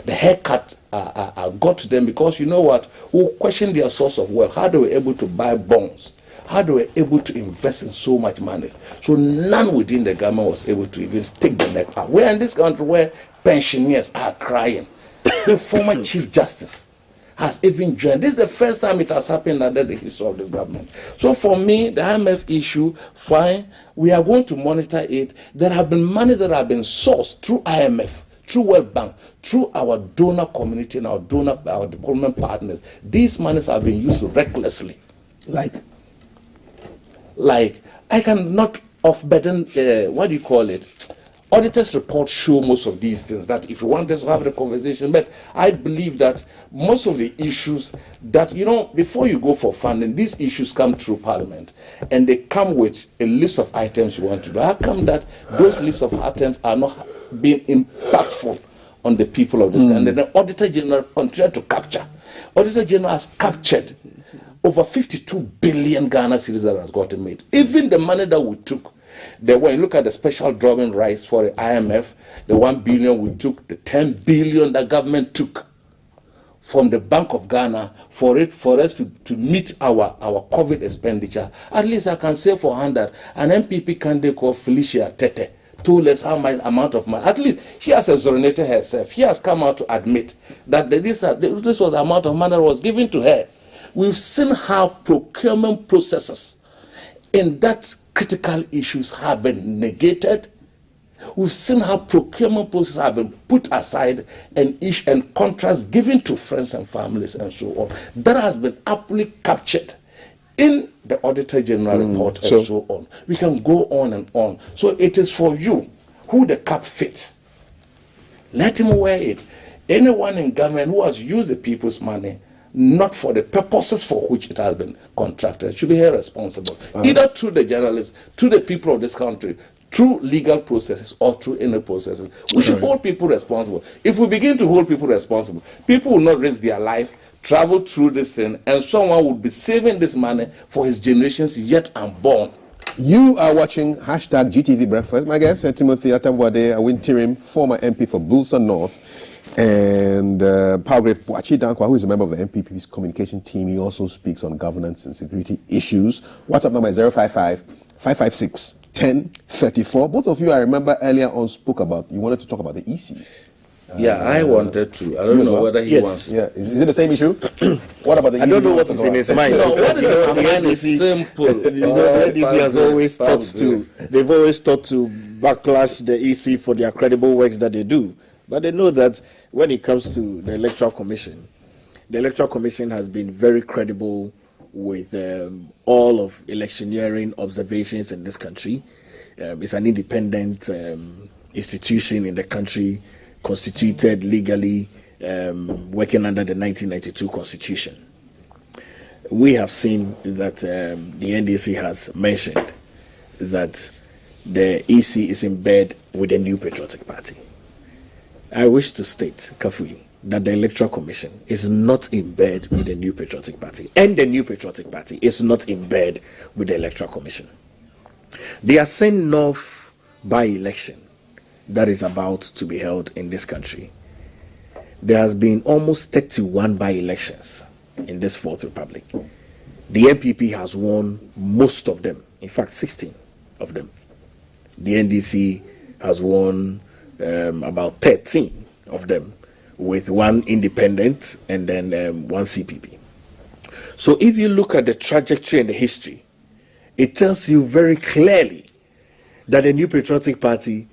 the haircut got to them, because you know what? Who questioned their source of wealth, how they were able to buy bonds, how they were able to invest in so much money. So none within the government was able to even stick the neck out. We're in this country where pensioners are crying. The former Chief Justice has even joined. This is the first time it has happened under the history of this government. So for me, the IMF issue, fine, we are going to monitor it. There have been monies that have been sourced through IMF, through World Bank, through our donor community and our development partners. These monies have been used recklessly. Like I cannot off-burden, what do you call it? Auditors' reports show most of these things, that if you want us to have the conversation, but I believe that most of the issues that, you know, before you go for funding, these issues come through Parliament, and they come with a list of items you want to do. How come that those lists of items are not being impactful on the people of this country? And then the Auditor General continued to capture. Auditor General has captured over 52 billion Ghana cedis that has gotten made. Even the money that we took, when you look at the special drawing rights for the IMF, the 1 billion we took, the 10 billion the government took from the Bank of Ghana for us to meet our COVID expenditure. At least I can say for hand that an MPP candidate called Felicia Tete told us how much amount of money. At least she has exonerated herself. She has come out to admit that this was the amount of money that was given to her. We've seen how procurement processes in that critical issues have been negated. We've seen how procurement processes have been put aside and contracts given to friends and families and so on. That has been aptly captured in the Auditor General report and so on. We can go on and on. So it is for you who the cap fits. Let him wear it. Anyone in government who has used the people's money not for the purposes for which it has been contracted should be held responsible, either through the journalists, through the people of this country, through legal processes or through any processes. We should hold people responsible. If we begin to hold people responsible, people will not risk their life, travel through this thing, and someone will be saving this money for his generations yet unborn. You are watching hashtag GTV Breakfast. My guest, Timothy Atambuade, Awintirim, former MP for Bulsa North, and Palgrave Boachi Dankwa, who is a member of the MPP's communication team. He also speaks on governance and security issues. WhatsApp number is 055-556-1034. Both of you, I remember earlier on, spoke about, you wanted to talk about the EC. Yeah, I wanted to. I don't know whether he wants. Yeah, is it the same issue? What about the? I don't know what is in his mind. No, what is in my mind is simple. The NDC has always thought to. They've always thought to backlash the EC for their credible works that they do, but they know that when it comes to the Electoral Commission has been very credible with all of electioneering observations in this country. It's an independent institution in the country, constituted legally, working under the 1992 Constitution. We have seen that the NDC has mentioned that the EC is in bed with the New Patriotic Party. I wish to state, Kafui, that the Electoral Commission is not in bed with the New Patriotic Party, and the New Patriotic Party is not in bed with the Electoral Commission. The Ascent North by-election that is about to be held in this country, there has been almost 31 by-elections in this Fourth Republic. The MPP has won most of them, in fact 16 of them. The NDC has won about 13 of them, with one independent and then one CPP. So if you look at the trajectory and the history, it tells you very clearly that the New Patriotic Party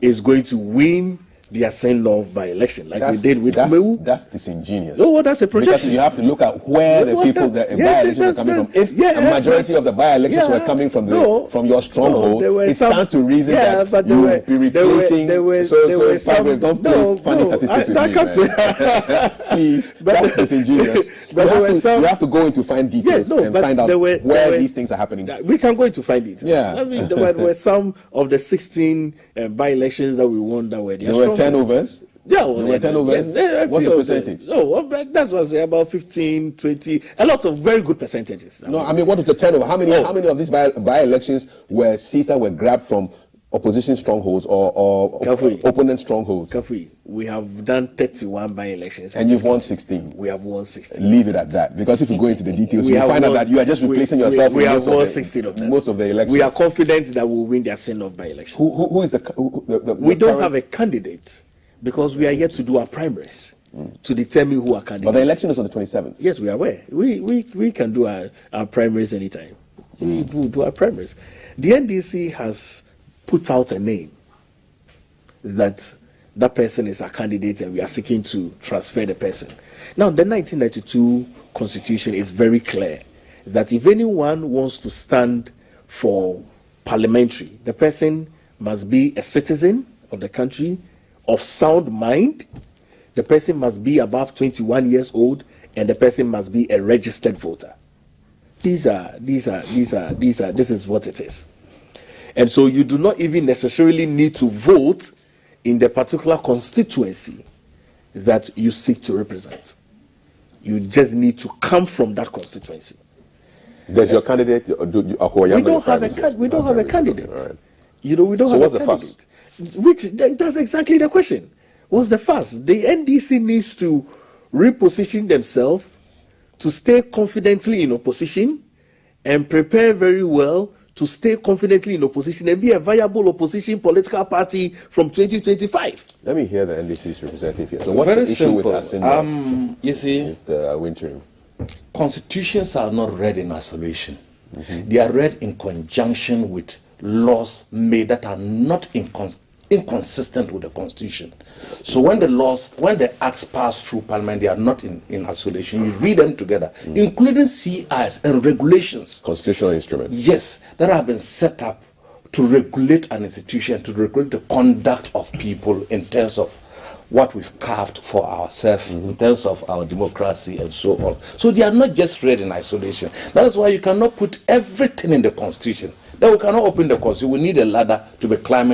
is going to win the Ascent North by-election, like we did with Mewu. That's disingenuous. No, that's a projection. Because you have to look at where the people, the by-elections are coming from. If a majority of the by-elections were coming from from your stronghold, it stands to reason that you will be replacing. Don't funny statistics with me, please, that's disingenuous. You have to go into fine details and find out where these things are happening. We can go into fine details. Yeah. I mean, there were some of the 16 by-elections that we won that were there were turnovers. Yeah, there were turnovers. What's the percentage? No, that's what I say, about 15, 20, a lot of very good percentages. No, I mean, what was the turnover? How many of these by-elections were seats that were grabbed from opposition strongholds or opponent strongholds? Kafui, we have done 31 by-elections. And you've won 16. We have won 16. Leave it at that. Because if you go into the details, you find out that you are just replacing yourself we have won 16 of them. Most of the elections. We are confident that we'll win the Ascent North by-election. Who is the we don't have a candidate because we are yet to do our primaries to determine who are candidates. But the election is on the 27th. Yes, we are aware. We can do our primaries anytime. We will do our primaries. The NDC has put out a name that person is a candidate and we are seeking to transfer the person. Now, the 1992 Constitution is very clear that if anyone wants to stand for parliamentary, the person must be a citizen of the country, of sound mind, the person must be above 21 years old, and the person must be a registered voter. This is what it is. And so you do not even necessarily need to vote in the particular constituency that you seek to represent. You just need to come from that constituency. Does your candidate? We don't have a candidate. Right. You know, we don't have a candidate. That's exactly the question. What's the fuss? The NDC needs to reposition themselves to stay confidently in opposition and prepare very well to stay confidently in opposition and be a viable opposition political party from 2025. Let me hear the NDC's representative here. So what's the issue with Ascent North? You see, is the winter. Constitutions are not read in isolation. They are read in conjunction with laws made that are not inconsistent with the Constitution. So when the acts pass through Parliament, they are not in isolation. You read them together, including CIs and regulations. Constitutional instruments. Yes, that have been set up to regulate an institution, to regulate the conduct of people in terms of what we've carved for ourselves, in terms of our democracy and so on. So they are not just read in isolation. That is why you cannot put everything in the Constitution. Then we cannot open the Constitution. We need a ladder to be climbing